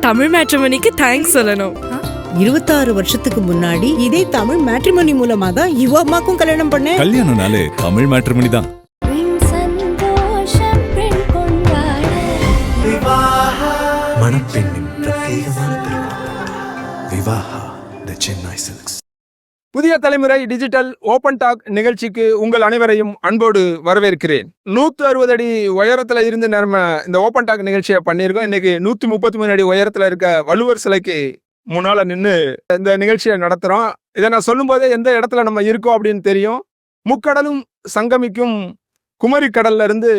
Tamil மேட்ரிமோனிக்கு thanks சொல்லணும். 26 வருஷத்துக்கு முன்னாடி இதே தமிழ் மேட்ரிமோனி மூலமா தான் இவ அம்மாக்கும் கல்யாணம் பண்ணேன். கல்யாணம்னாலே தமிழ் மேட்ரிமோனி தான். மணப்பெண்ணின் பிரத்யேகமான திருமணம் விவாஹா தி சென்னை சில்க்ஸ். புதிய தலைமுறை டிஜிட்டல் ஓபன் டாக் நிகழ்ச்சிக்கு உங்கள் அனைவரையும் அன்போடு வரவேற்கிறேன். 160 அடி உயரத்துல இருந்து நம்ம இந்த ஓபன் டாக் நிகழ்ச்சியை பண்ணியிருக்கோம். இன்னைக்கு 133 அடி உயரத்துல இருக்க வள்ளுவர் சிலைக்கு முன்னால நின்று இந்த நிகழ்ச்சியை நடத்துறோம். இதை நான் சொல்லும் போதே எந்த இடத்துல நம்ம இருக்கோம் அப்படின்னு தெரியும். முக்கடலும் சங்கமிக்கும் குமரி கடல்ல இருந்து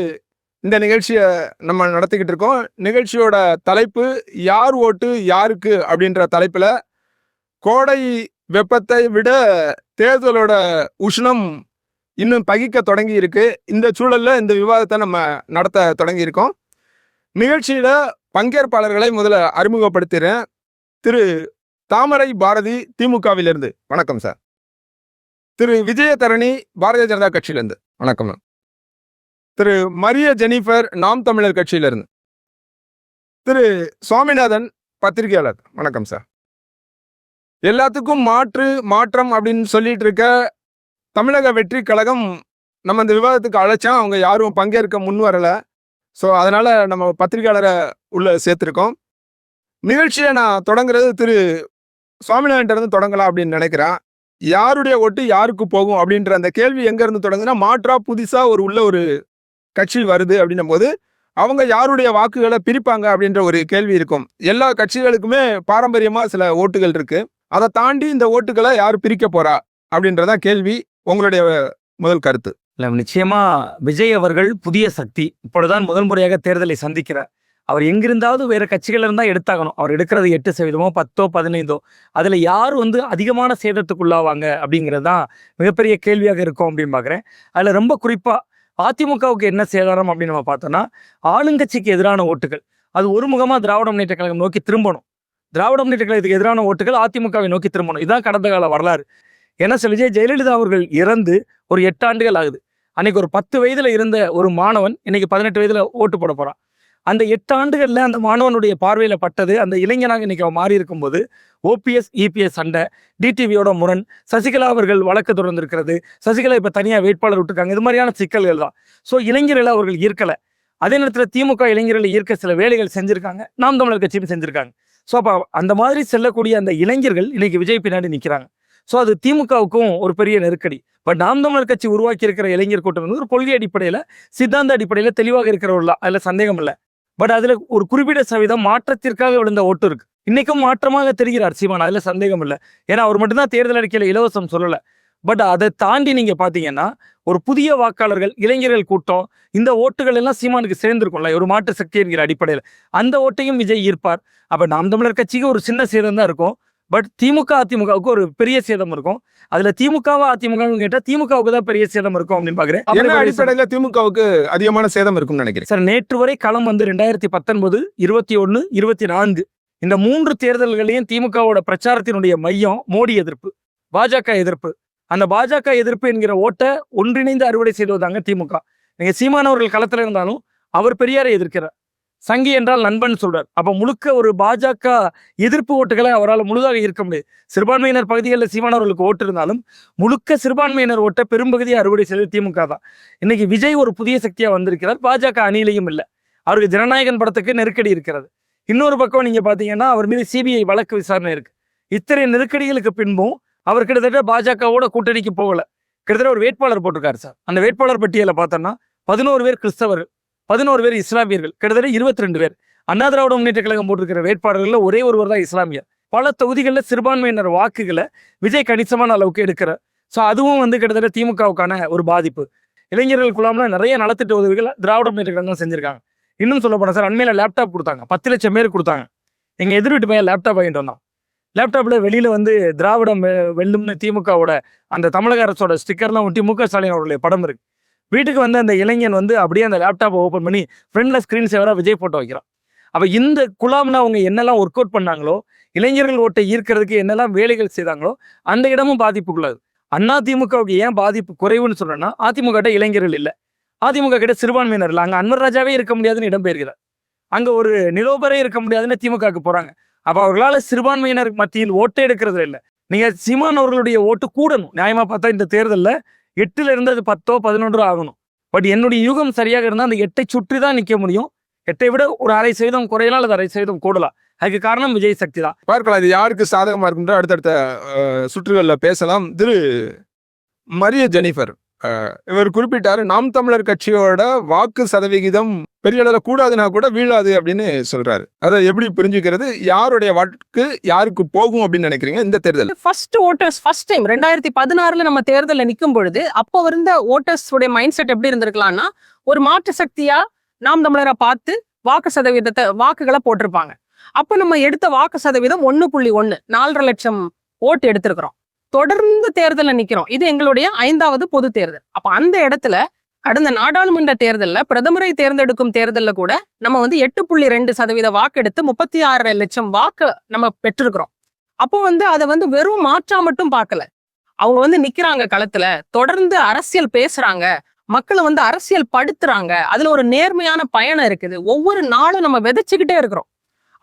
இந்த நிகழ்ச்சியை நம்ம நடத்திக்கிட்டு இருக்கோம். நிகழ்ச்சியோட தலைப்பு யார் ஓட்டு யாருக்கு அப்படின்ற தலைப்புல கோடை வெப்பத்தை விட தேர்தலோட உஷ்ணம் இன்னும் பகிக்க தொடங்கி இருக்கு. இந்த சூழல்ல இந்த விவாதத்தை நம்ம நடத்த தொடங்கி இருக்கோம். நிகழ்ச்சியில பங்கேற்பாளர்களை முதல்ல அறிமுகப்படுத்துகிறேன். திரு தாமரை பாரதி திமுகவிலிருந்து வணக்கம் சார். திரு விஜயதரணி பாரதிய ஜனதா கட்சியிலிருந்து வணக்கம் மேம். திரு மரிய ஜெனிஃபர் நாம் தமிழர் கட்சியிலிருந்து. திரு சுவாமிநாதன் பத்திரிகையாளர் வணக்கம் சார். எல்லாத்துக்கும் மாற்றம் அப்படின்னு சொல்லிட்டு இருக்க தமிழக வெற்றி கழகம் நம்ம இந்த விவாதத்துக்கு அழைச்சா அவங்க யாரும் பங்கேற்க முன் வரல. ஸோ அதனால நம்ம பத்திரிகையாளரை உள்ள சேர்த்துருக்கோம். நிகழ்ச்சியை நான் தொடங்குறது திரு சுவாமிநாதன் இருந்து தொடங்கலாம் அப்படின்னு நினைக்கிறேன். யாருடைய ஓட்டு யாருக்கு போகும் அப்படின்ற அந்த கேள்வி எங்க இருந்து தொடங்குதுன்னா, மாற்றா புதுசா ஒரு கட்சி வருது அப்படின்னும் போது அவங்க யாருடைய வாக்குகளை பிரிப்பாங்க அப்படின்ற ஒரு கேள்வி இருக்கும். எல்லா கட்சிகளுக்குமே பாரம்பரியமா சில ஓட்டுகள் இருக்கு. அதை தாண்டி இந்த ஓட்டுகளை யார் பிரிக்க போறா அப்படின்றதான் கேள்வி. உங்களுடைய முதல் கருத்து. இல்லை, நிச்சயமா விஜய் அவர்கள் புதிய சக்தி. இப்பொழுதுதான் முதல் முறையாக தேர்தலை சந்திக்கிறார். அவர் எங்கிருந்தாவது வேற கட்சிகள் இருந்தால் எடுத்தாகணும். அவர் எடுக்கிறது 8%, 10, 15 அதில் யார் அதிகமான சேதத்துக்குள்ளாவாங்க அப்படிங்கிறது தான் மிகப்பெரிய கேள்வியாக இருக்கும் அப்படின்னு பார்க்குறேன். அதில் ரொம்ப குறிப்பாக அதிமுகவுக்கு என்ன சேதாரம் அப்படின்னு நம்ம பார்த்தோம்னா, ஆளுங்கட்சிக்கு எதிரான ஓட்டுகள் அது ஒருமுகமாக திராவிட முன்னேற்ற கழகம் நோக்கி திரும்பணும். திராவிட முன்னேற்ற கழகத்துக்கு எதிரான ஓட்டுகள் அதிமுகவை நோக்கி திரும்பணும். இதுதான் கடந்த கால வரலாறு. ஏன்னா விஜய் ஜெயலலிதா அவர்கள் இறந்து ஒரு 8 ஆண்டுகள் ஆகுது. அன்னைக்கு ஒரு 10 வயதுல இருந்த ஒரு மாணவன் இன்னைக்கு 18 வயதுல ஓட்டு போட போறான். அந்த 8 ஆண்டுகள்ல அந்த மாணவனுடைய பார்வையில பட்டது அந்த இளைஞனாக இன்னைக்கு அவன் மாறி இருக்கும்போது ஓபிஎஸ் இபிஎஸ் சண்டை, டிடிவியோட முரண், சசிகலா அவர்கள் வழக்கு தொடர்ந்திருக்கிறது, சசிகலா இப்ப தனியா வேட்பாளர் விட்டுருக்காங்க. இது மாதிரியான சிக்கல்கள் தான். ஸோ இளைஞர்களை அவர்கள் ஈர்க்கல. அதே நேரத்தில் திமுக இளைஞர்களை ஈர்க்க சில வேலைகள் செஞ்சிருக்காங்க. நாம் தமிழர் கட்சியும் செஞ்சிருக்காங்க. ஸோ அப்போ அந்த மாதிரி செல்லக்கூடிய அந்த இளைஞர்கள் இன்னைக்கு விஜய் பின்னாடி நிற்கிறாங்க. ஸோ அது திமுகவுக்கும் ஒரு பெரிய நெருக்கடி. பட் நாம் தமிழர் கட்சி உருவாக்கி இருக்கிற இளைஞர் கூட்டம் ஒரு கொள்கை அடிப்படையில் சித்தாந்த அடிப்படையில் தெளிவாக இருக்கிறவர்களா அதில் சந்தேகம் இல்லை. பட் அதில் ஒரு குறிப்பிட்ட சதவீதம் மாற்றத்திற்காக விழுந்த ஓட்டு இருக்கு. இன்னைக்கும் மாற்றமாக தெரிகிறார் சீமான், அதில் சந்தேகம் இல்லை. ஏன்னா அவர் மட்டும்தான் தேர்தல் அறிக்கையில் இலவசம் சொல்லலை. பட் அதை தாண்டி நீங்க பாத்தீங்கன்னா ஒரு புதிய வாக்காளர்கள் இளைஞர்கள் கூட்டம், இந்த ஓட்டுகள் எல்லாம் சீமானுக்கு சேர்ந்திருக்கும்ல ஒரு மாற்று சக்தி என்கிற அடிப்படையில் அந்த ஓட்டையும் விஜய் ஈர்ப்பார். அப்ப நாம் தமிழர் கட்சிக்கு ஒரு சின்ன சேதம் தான் இருக்கும். பட் திமுக அதிமுகவுக்கு ஒரு பெரிய சேதம் இருக்கும். அதுல திமுகவா அதிமுக கேட்டா திமுகவுக்கு தான் பெரிய சேதம் இருக்கும் அப்படின்னு பாக்குறேன். அடிப்படையில திமுகவுக்கு அதிகமான சேதம் இருக்கும்னு நினைக்கிறேன் சார். நேற்று வரை களம் 2019, 21, 24 இந்த 3 தேர்தல்களையும் திமுகவோட பிரச்சாரத்தினுடைய மையம் மோடி எதிர்ப்பு, பாஜக எதிர்ப்பு. அந்த பாஜக எதிர்ப்பு என்கிற ஓட்டை ஒன்றிணைந்து அறுவடை செய்வதாங்க திமுக. நீங்க சீமானவர்கள் களத்துல இருந்தாலும் அவர் பெரியாரை எதிர்க்கிறார். சங்கி என்றால் நண்பன் சொல்றார். அப்ப முழுக்க ஒரு பாஜக எதிர்ப்பு ஓட்டுகளை அவரால் முழுதாக ஈர்க்க முடியாது. சிறுபான்மையினர் பகுதிகளில் சீமானவர்களுக்கு ஓட்டு இருந்தாலும் முழுக்க சிறுபான்மையினர் ஓட்டை பெரும்பகுதியை அறுவடை செய்தது திமுக தான். இன்னைக்கு விஜய் ஒரு புதிய சக்தியா வந்திருக்கிறார். பாஜக அணியிலையும் இல்லை. அவருக்கு ஜனநாயகன் படத்துக்கு நெருக்கடி இருக்கிறது. இன்னொரு பக்கம் நீங்க பாத்தீங்கன்னா அவர் மீது சிபிஐ வழக்கு விசாரணை இருக்கு. இத்தனை நெருக்கடிகளுக்கு பின்பும் அவர் கிட்டத்தட்ட பாஜகவோட கூட்டணிக்கு போகல. கிட்டத்தட்ட ஒரு வேட்பாளர் போட்டிருக்காரு சார். அந்த வேட்பாளர் பட்டியலை பார்த்தோம்னா 11 பேர் கிறிஸ்தவர்கள், 11 பேர் இஸ்லாமியர்கள், கிட்டத்தட்ட 22 பேர். அண்ணா திராவிட முன்னேற்ற கழகம் போட்டிருக்கிற வேட்பாளர்கள் ஒரே ஒருவர் தான் இஸ்லாமியர். பல தொகுதிகளில் சிறுபான்மையினர் வாக்குகளை விஜய் கணிசமான அளவுக்கு எடுக்கிறார். ஸோ அதுவும் கிட்டத்தட்ட திமுகவுக்கான ஒரு பாதிப்பு. இளைஞர்கள் குழாம்ல நிறைய நலத்திட்ட உதவிகள் திராவிட முன்னேற்ற கழகம் தான் செஞ்சிருக்காங்க. இன்னும் சொல்ல போனா சார், அண்மையில லேப்டாப் கொடுத்தாங்க. 10 லட்சம் பேர் கொடுத்தாங்க. எங்க எதிர் வீட்டு பையன் லேப்டாப் வாங்கிட்டு வந்தான். லேப்டாப்ல வெளியில திராவிடம் வெல்லும்னு திமுகவோட அந்த தமிழக அரசோட ஸ்டிக்கர்லாம் ஒட்டி முக ஸ்டாலின் அவருடைய படம் இருக்கு. வீட்டுக்கு அந்த இளைஞன் அப்படியே அந்த லேப்டாப்பை ஓப்பன் பண்ணி ஃப்ரண்ட்ல ஸ்கிரீன் சேவரா விஜய் போட்டோ வைக்கிறான். அப்ப இந்த குழாம்னா அவங்க என்னெல்லாம் ஒர்க் அவுட் பண்ணாங்களோ, இளைஞர்கள் ஓட்டை ஈர்க்கிறதுக்கு என்னெல்லாம் வேலைகள் செய்தாங்களோ அந்த இடமும் பாதிப்புக்குள்ளது. அதிமுகவுக்கு ஏன் பாதிப்பு குறைவுன்னு சொல்றேன்னா, அதிமுக கிட்ட இளைஞர்கள் இல்லை, அதிமுக கிட்ட சிறுபான்மையினர் இல்லை. அங்க அன்வர் ராஜாவே இருக்க முடியாதுன்னு இடம்பெயர்கிறார். அங்க ஒரு நிலோபரே இருக்க முடியாதுன்னு திமுகவுக்கு போறாங்க. அப்ப அவர்களால சிறுபான்மையினர் மத்தியில் ஓட்டே எடுக்கிறது இல்லை. நீங்க சீமான் அவர்களுடைய ஓட்டு கூடணும். நியாயமா பார்த்தா இந்த தேர்தலில் 8ல இருந்து அது 10 11 ஆகணும். பட் என்னுடைய யூகம் சரியாக இருந்தால் அந்த 8ஐ சுற்றி தான் நிற்க முடியும். 8ஐ விட ஒரு 0.5% குறையலாம் அல்லது 0.5% கூடலாம். அதுக்கு காரணம் விஜய் சக்தி தான். பார்க்கலாம் இது யாருக்கு சாதகமா இருக்குன்ற அடுத்தடுத்த சுற்றுகளில் பேசலாம். திரு மரிய ஜெனிஃபர் இவர் குறிப்பிட்டாரு, நாம் தமிழர் கட்சியோட வாக்கு சதவிகிதம் பெரிய அளவில் கூடாதுன்னா கூட வீழாது அப்படின்னு சொல்றாரு. அதை எப்படி புரிஞ்சுக்கிறது? யாருடைய வாக்கு யாருக்கு போகும் அப்படின்னு நினைக்கிறீங்க இந்த தேர்தல்? ஃபர்ஸ்ட் ஓட்டர்ஸ் ஃபர்ஸ்ட் டைம் 2016 நம்ம தேர்தலில் நிற்கும் பொழுது அப்போ இருந்த ஓட்டர்ஸ் உடைய மைண்ட் செட் எப்படி இருந்திருக்கலாம்னா, ஒரு மாற்று சக்தியா நாம் தமிழரை பார்த்து வாக்குகளை போட்டிருப்பாங்க. அப்ப நம்ம எடுத்த வாக்கு சதவீதம் 1.1 4.5 லட்சம் ஓட்டு எடுத்திருக்கிறோம். தொடர்ந்து தேர்தலில் நிக்கிறோம். இது எங்களுடைய 5வது பொது தேர்தல். அப்ப அந்த இடத்துல அடுத்த நாடாளுமன்ற தேர்தல்ல பிரதமரை தேர்ந்தெடுக்கும் தேர்தல்ல கூட நம்ம 8.2% வாக்கு எடுத்து 36 லட்சம் வாக்கு நம்ம பெற்றிருக்கிறோம். அப்போ அதை வெறும் மாற்றா மட்டும் பார்க்கல. அவங்க நிக்கிறாங்க களத்துல, தொடர்ந்து அரசியல் பேசுறாங்க, மக்களை அரசியல் படுத்துறாங்க. அதுல ஒரு நேர்மையான பயணம் இருக்குது. ஒவ்வொரு நாளும் நம்ம விதைச்சுக்கிட்டே இருக்கிறோம்.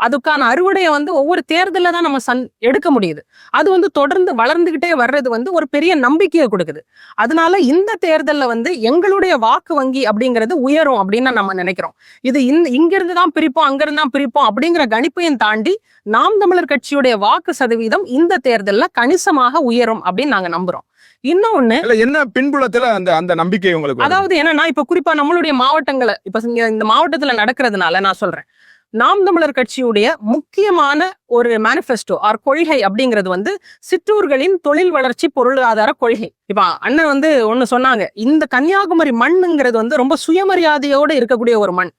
அதுக்கான அறுவடையை ஒவ்வொரு தேர்தல தான் நம்ம எடுக்க முடியுது. அது தொடர்ந்து வளர்ந்துகிட்டே வர்றது ஒரு பெரிய நம்பிக்கையை கொடுக்குது. அதனால இந்த தேர்தல்ல எங்களுடைய வாக்கு வங்கி அப்படிங்கிறது உயரும் அப்படின்னு நம்ம நினைக்கிறோம். இது இங்கிருந்து தான் பிரிப்போம் அங்கிருந்து தான் பிரிப்போம் அப்படிங்கிற கணிப்பையும் தாண்டி நாம் தமிழர் கட்சியுடைய வாக்கு சதவீதம் இந்த தேர்தல்ல கணிசமாக உயரும் அப்படின்னு நாங்க நம்புறோம். இன்னொன்னு என்ன பின்புலத்துல அந்த நம்பிக்கை உங்களுக்கு? அதாவது என்னன்னா, இப்ப குறிப்பா நம்மளுடைய மாவட்டங்களை இப்ப இந்த மாவட்டத்துல நடக்கிறதுனால நான் சொல்றேன், நாம் தமிழர் கட்சியுடைய முக்கியமான ஒரு மேனிஃபெஸ்டோ ஆர் கொள்கை அப்படிங்கிறது சிற்றூர்களின் தொழில் வளர்ச்சி பொருளாதார கொள்கை. இப்ப அண்ணன் ஒண்ணு சொன்னாங்க, இந்த கன்னியாகுமரி மண்ணுங்கிறது ரொம்ப சுயமரியாதையோட இருக்கக்கூடிய ஒரு மண்.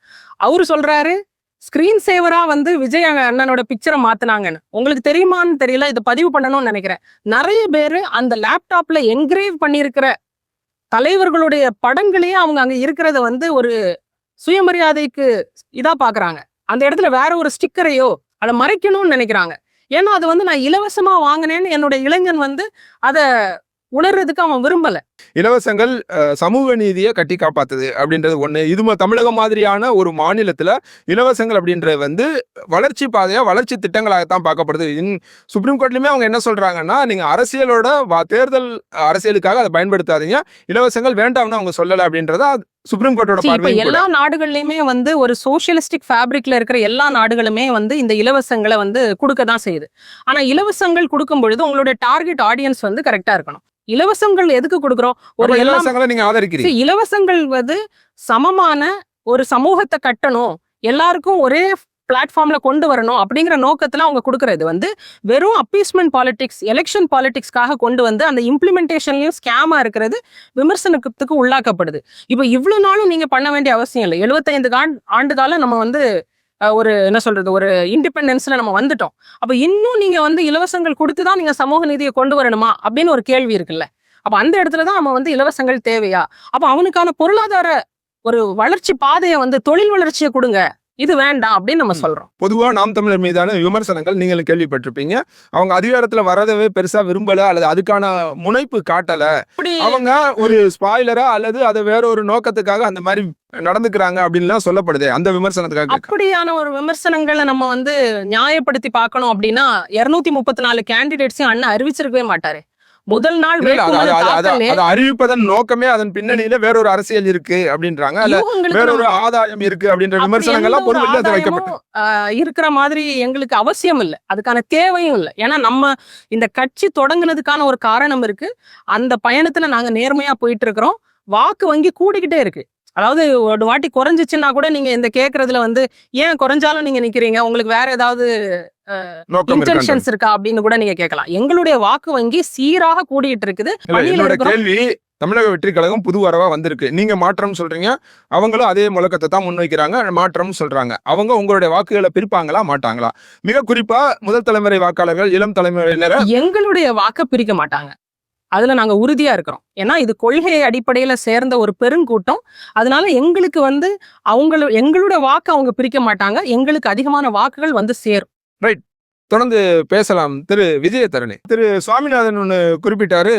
அவரு சொல்றாரு, ஸ்கிரீன் சேவரா விஜய் அண்ணனோட பிக்சரை மாத்தினாங்கன்னு. உங்களுக்கு தெரியுமான்னு தெரியல, இதை பதிவு பண்ணணும்னு நினைக்கிறேன். நிறைய பேரு அந்த லேப்டாப்ல என்கிரேவ் பண்ணியிருக்கிற தலைவர்களுடைய படங்களையே அவங்க அங்க இருக்கிறத ஒரு சுயமரியாதைக்கு இதா பாக்குறாங்க. அந்த இடத்துல வேற ஒரு ஸ்டிக்கரையோ அதை மறைக்கணும்னு நினைக்கிறாங்க. ஏன்னா அது நான் இலவசமா வாங்கினேன்னு என்னோட இளைஞன் அதை உணர்றதுக்கு அவன் விரும்பல. இலவசங்கள் சமூக நீதியை கட்டி காப்பாத்துது அப்படின்றது ஒண்ணு. இது தமிழகம் மாதிரியான ஒரு மாநிலத்துல இலவசங்கள் அப்படின்றது வளர்ச்சி பாதையா வளர்ச்சி திட்டங்களாகத்தான் பார்க்கப்படுது. சுப்ரீம் கோர்ட்லயுமே அவங்க என்ன சொல்றாங்கன்னா, நீங்க அரசியலோட தேர்தல் அரசியலுக்காக அதை பயன்படுத்தாதீங்க, இலவசங்கள் வேண்டாம்னு அவங்க சொல்லல அப்படின்றத சுப்ரீம் கோர்ட்டோட பார்வை. எல்லா நாடுகள்லயுமே ஒரு சோசியலிஸ்டிக் ஃபேப்ரிக்ல இருக்கிற எல்லா நாடுகளுமே இந்த இலவசங்களை கொடுக்கதான் செய்யுது. ஆனா இலவசங்கள் கொடுக்கும் பொழுது உங்களுடைய டார்கெட் ஆடியன்ஸ் கரெக்டா இருக்கணும். இலவசங்கள் எதுக்கு கொடுக்குறோம்? ஒரு இலவசங்களை நீங்க ஆதரிக்கிறீங்க. இலவசங்கள் சமமான ஒரு சமூகத்தை கட்டணும், எல்லாருக்கும் ஒரே பிளாட்ஃபார்ம்ல கொண்டு வரணும் அப்படிங்கிற நோக்கத்துல அவங்க கொடுக்கறது வெறும் அப்பீஸ்மெண்ட் பாலிடிக்ஸ், எலெக்ஷன் பாலிடிக்ஸ்க்காக கொண்டு அந்த இம்ப்ளிமெண்டேஷன்லயும் ஸ்கேமா இருக்கிறது விமர்சனத்துக்கு உள்ளாக்கப்படுது. இப்ப இவ்வளவு நாளும் நீங்க பண்ண வேண்டிய அவசியம் இல்லை. 75 ஆண்டு காலம் நம்ம ஒரு என்ன சொல்றது, ஒரு இண்டிபெண்டன்ஸ்ல நம்ம வந்துட்டோம். அப்ப இன்னும் நீங்க இலவசங்கள் கொடுத்துதான் நீங்க சமூக நீதியை கொண்டு வரணுமா அப்படின்னு ஒரு கேள்வி இருக்குல்ல. அப்ப அந்த இடத்துலதான் நம்ம இலவசங்கள் தேவையா? அப்ப அவனுக்கான பொருளாதார ஒரு வளர்ச்சி பாதையை தொழில் வளர்ச்சியை கொடுங்க, இது வேண்டாம் அப்படின்னு நம்ம சொல்றோம். பொதுவா நாம் தமிழர் மீதான விமர்சனங்கள் நீங்களும் கேள்விப்பட்டிருப்பீங்க. அவங்க அதிகாரத்துல வரதவே பெருசா விரும்பல அல்லது அதுக்கான முனைப்பு காட்டல, அவங்க ஒரு ஸ்பாயிலரா அல்லது அதை வேற ஒரு நோக்கத்துக்காக அந்த மாதிரி நடந்துக்கிறாங்க அப்படின்லாம் சொல்லப்படுது. அந்த விமர்சனத்துக்காக அப்படியான ஒரு விமர்சனங்களை நம்ம நியாயப்படுத்தி பார்க்கணும் அப்படின்னா 234 கேண்டிடேட்ஸையும் அண்ணன் அறிவிச்சிருக்கவே மாட்டாரு. முதல் நாள் அறிவிப்பதன் நோக்கமே அதன் பின்னணியில வேறொரு அரசியல் இருக்கு அப்படின்றாங்க, வேறொரு ஆதாயம் இருக்கு அப்படின்ற விமர்சனங்கள்லாம் இருக்கிற மாதிரி எங்களுக்கு அவசியம் இல்லை, அதுக்கான தேவையும் இல்லை. ஏன்னா நம்ம இந்த கட்சி தொடங்குனதுக்கான ஒரு காரணம் இருக்கு. அந்த பயணத்துல நாங்க நேர்மையா போயிட்டு இருக்கிறோம். வாக்கு வங்கி கூடிக்கிட்டே இருக்கு. அதாவது ஒரு வாட்டி குறைஞ்சிச்சுன்னா கூட நீங்க இந்த கேக்குறதுல ஏன் குறைஞ்சாலும் நீங்க நிக்கிறீங்க, உங்களுக்கு வேற ஏதாவது இன்டென்ஷன்ஸ் இருக்கா அப்படின்னு கூட நீங்க கேட்கலாம். எங்களுடைய வாக்கு வங்கி சீராக கூடிட்டு இருக்குது. என்னோட கேள்வி, தமிழக வெற்றி கழகம் புது வரவா வந்திருக்கு, நீங்க மாற்றம் சொல்றீங்க, அவங்களும் அதே முழக்கத்தை தான் முன்வைக்கிறாங்க, மாற்றம் சொல்றாங்க. அவங்க உங்களுடைய வாக்குகளை பிரிப்பாங்களா மாட்டாங்களா? மிக குறிப்பா முதல் தலைமுறை வாக்காளர்கள், இளம் தலைமுறையினர் எங்களுடைய வாக்க பிரிக்க மாட்டாங்க. அதுல நாங்க உறுதியா இருக்கிறோம். ஏன்னா இது கொள்கை அடிப்படையில சேர்ந்த ஒரு பெருங்கூட்டம். அதனால எங்களுக்கு எங்களோட வாக்கு அவங்க பிரிக்க மாட்டாங்க. எங்களுக்கு அதிகமான வாக்குகள் சேரும். ரைட். தொடர்ந்து பேசலாம். திரு விஜயதரணி, திரு சுவாமிநாதன் ஒன்று குறிப்பிட்டாரு,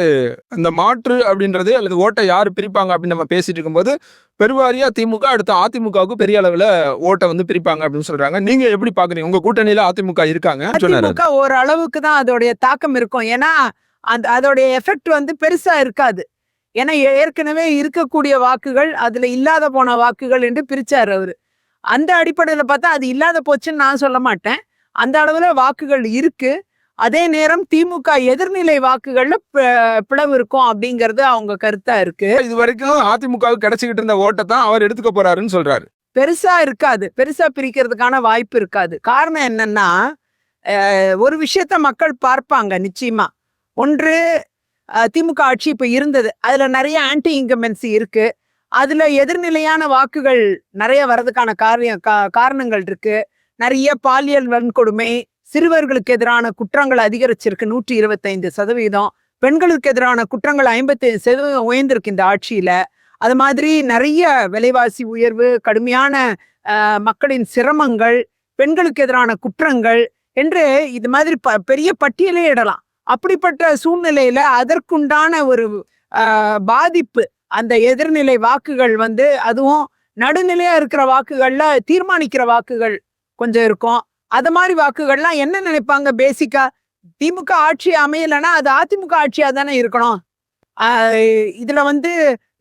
அந்த மாற்று அப்படின்றது அல்லது ஓட்டை யார் பிரிப்பாங்க அப்படின்னு நம்ம பேசிட்டு இருக்கும்போது பெருவாரியா திமுக அடுத்த அதிமுகவுக்கு பெரிய அளவுல ஓட்டை வந்து பிரிப்பாங்க அப்படின்னு சொல்றாங்க. நீங்க எப்படி பாக்குறீங்க? உங்க கூட்டணியில அதிமுக இருக்காங்க சொன்னாரு. அதிமுக ஒரு அளவுக்கு தான் அதோடைய தாக்கம் இருக்கும். ஏன்னா அதோடைய எஃபெக்ட் வந்து பெருசா இருக்காது. ஏன்னா ஏற்கனவே இருக்கக்கூடிய வாக்குகள் அதுல இல்லாத போன வாக்குகள் என்று பிரிச்சாரு அவரு. அந்த அடிப்படையில பார்த்தா அது இல்லாத போச்சுன்னு நான் சொல்ல மாட்டேன். அந்த அளவுல வாக்குகள் இருக்கு. அதே நேரம் திமுக எதிர்நிலை வாக்குகள்ல பிளவு இருக்கும் அப்படிங்கறது அவங்க கருத்தா இருக்கு. இது வரைக்கும் அதிமுகவுக்கு கிடைச்சிக்கிட்டு இருந்த ஓட்டை தான் அவர் எடுத்துக்க போறாருன்னு சொல்றாரு. பெருசா இருக்காது, பெருசா பிரிக்கிறதுக்கான வாய்ப்பு இருக்காது. காரணம் என்னன்னா, ஒரு விஷயத்த மக்கள் பார்ப்பாங்க நிச்சயமா. ஒன்று, திமுக ஆட்சி இப்ப இருந்தது, அதுல நிறைய ஆன்டி இன்கம்பன்சி இருக்கு. அதுல எதிர்நிலையான வாக்குகள் நிறைய வர்றதுக்கான காரணங்கள் இருக்கு. நிறைய பாலியல் வன்கொடுமை, சிறுவர்களுக்கு எதிரான குற்றங்கள் அதிகரிச்சிருக்கு 125%. பெண்களுக்கு எதிரான குற்றங்கள் 55% உயர்ந்திருக்கு இந்த ஆட்சியில. அது மாதிரி நிறைய விலைவாசி உயர்வு, கடுமையான மக்களின் சிரமங்கள், பெண்களுக்கு எதிரான குற்றங்கள் என்று இது மாதிரி பெரிய பட்டியலே இடலாம். அப்படிப்பட்ட சூழ்நிலையில அதற்குண்டான ஒரு பாதிப்பு அந்த எதிர்நிலை வாக்குகள் வந்து, அதுவும் நடுநிலையா இருக்கிற வாக்குகள்ல தீர்மானிக்கிற வாக்குகள் கொஞ்சம் இருக்கும். அது மாதிரி வாக்குகள்லாம் என்ன நினைப்பாங்க? பேசிக்கா திமுக ஆட்சி அமையலைன்னா அது அதிமுக ஆட்சியா தானே இருக்கணும். இதுல வந்து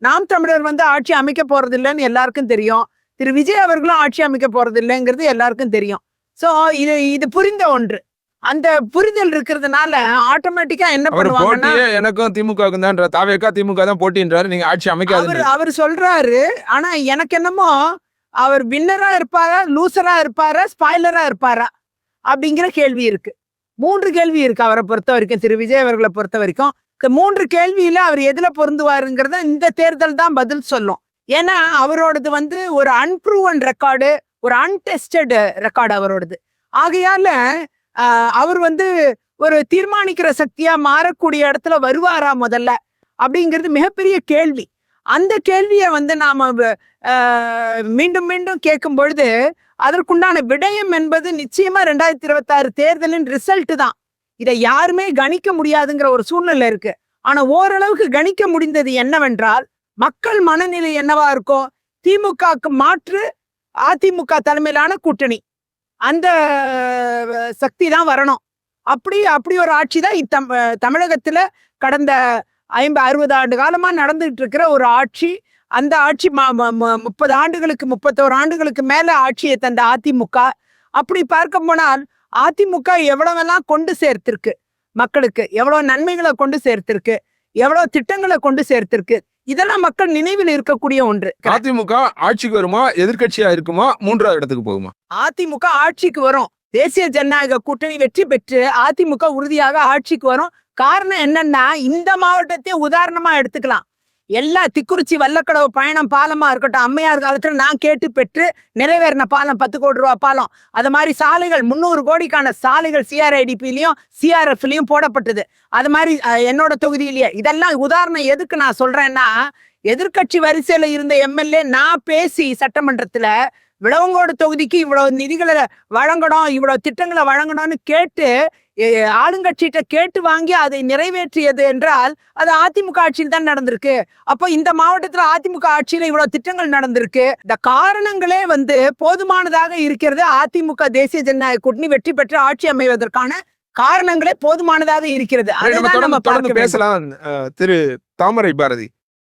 நாம் தமிழர் வந்து ஆட்சி அமைக்க போறது இல்லைன்னு எல்லாருக்கும் தெரியும். திரு விஜய் அவர்களும் ஆட்சி அமைக்க போறது இல்லைங்கிறது எல்லாருக்கும் தெரியும். சோ இது புரிந்த ஒன்று. அந்த புரிதல் இருக்கிறதுனால ஆட்டோமேட்டிக்கா என்ன பண்ணுவாங்கன்னா, எனக்கும் திமுகவுக்கும் தான் தாவேக்கா திமுக தான் போட்டின்றாரு, நீங்க ஆட்சி அமைக்காது அவர் சொல்றாரு. ஆனா எனக்கு என்னமோ அவர் வின்னரா இருப்பாரா, லூசரா இருப்பாரா, ஸ்பாய்லரா இருப்பாரா அப்படிங்கிற கேள்வி இருக்கு. 3 கேள்வி இருக்கு அவரை பொறுத்த வரைக்கும், திரு விஜய் அவர்களை பொறுத்த வரைக்கும். 3 கேள்வியில அவர் எதுல பொருந்துவாருங்கிறத இந்த தேர்தல் தான் பதில் சொல்லும். ஏன்னா அவரோடது வந்து ஒரு அன்ப்ரூவன் ரெக்கார்டு, ஒரு அன்டெஸ்டட் ரெக்கார்டு அவரோடது. ஆகையால அவர் வந்து ஒரு தீர்மானிக்கிற சக்தியா மாறக்கூடிய இடத்துல வருவாரா முதல்ல அப்படிங்கிறது மிகப்பெரிய கேள்வி. அந்த கேள்வியை வந்து நாம மீண்டும் மீண்டும் கேட்கும் பொழுது அதற்குண்டான விடயம் என்பது நிச்சயமா 2026 தேர்தலின் ரிசல்ட் தான். இதை யாருமே கணிக்க முடியாதுங்கிற ஒரு சூழ்நிலை இருக்கு. ஆனா ஓரளவுக்கு கணிக்க முடிந்தது என்னவென்றால், மக்கள் மனநிலை என்னவா இருக்கும்? திமுகக்கு மாற்று அதிமுக தலைமையிலான கூட்டணி, அந்த சக்தி தான் வரணும். அப்படி ஒரு ஆட்சி தான் தமிழகத்துல கடந்த 50-60 ஆண்டு காலமா நடந்துட்டு இருக்கிற ஒரு ஆட்சி. அந்த ஆட்சி 30 ஆண்டுகளுக்கு 31 ஆண்டுகளுக்கு மேல ஆட்சியை தந்த அதிமுக. அப்படி பார்க்க போனால் அதிமுக எவ்வளவெல்லாம் கொண்டு சேர்த்திருக்கு மக்களுக்கு, எவ்வளவு நன்மைகளை கொண்டு சேர்த்திருக்கு, எவ்வளவு திட்டங்களை கொண்டு சேர்த்திருக்கு, இதெல்லாம் மக்கள் நினைவில் இருக்கக்கூடிய ஒன்று. அதிமுக ஆட்சிக்கு வருமா, எதிர்கட்சியா இருக்குமா, 3வது இடத்துக்கு போகுமா? அதிமுக ஆட்சிக்கு வரும். தேசிய ஜனநாயக கூட்டணி வெற்றி பெற்று அதிமுக உறுதியாக ஆட்சிக்கு வரும். காரணம் என்னன்னா, இந்த மாவட்டத்தையும் உதாரணமா எடுத்துக்கலாம். எல்லா திக்குறிச்சி வல்லக்கடவு பயணம் பாலமா இருக்கட்டும், அம்மையார் காலத்துல நான் கேட்டு பெற்று நிறைவேறின பாலம் 10 கோடி ரூபாய் பாலம். அது மாதிரி சாலைகள் 300 கோடிக்கான சாலைகள் CRIDPலையும் CRFலையும் போடப்பட்டது. அது மாதிரி என்னோட தொகுதியிலேயே. இதெல்லாம் உதாரணம் எதுக்கு நான் சொல்றேன்னா, எதிர்கட்சி வரிசையில இருந்த MLA நான் பேசி சட்டமன்றத்துல விளவங்கோடு தொகுதிக்கு இவ்வளவு நிதிகளை வழங்கணும், இவ்வளவு திட்டங்களை வழங்கணும்னு கேட்டு ஆளுங்கட்சிகிட்ட கேட்டு வாங்கி அதை நிறைவேற்றியது என்றால் அது அதிமுக ஆட்சியில் தான் நடந்திருக்கு. அப்போ இந்த மாவட்டத்துல அதிமுக ஆட்சியில இவ்வளவு திட்டங்கள் நடந்திருக்கு. இந்த காரணங்களே வந்து போதுமானதாக இருக்கிறது. அதிமுக தேசிய ஜனநாயக கூட்டணி வெற்றி பெற்று ஆட்சி அமைவதற்கான காரணங்களே போதுமானதாக இருக்கிறது. நம்ம பேசலாம். திரு தாமரை பாரதி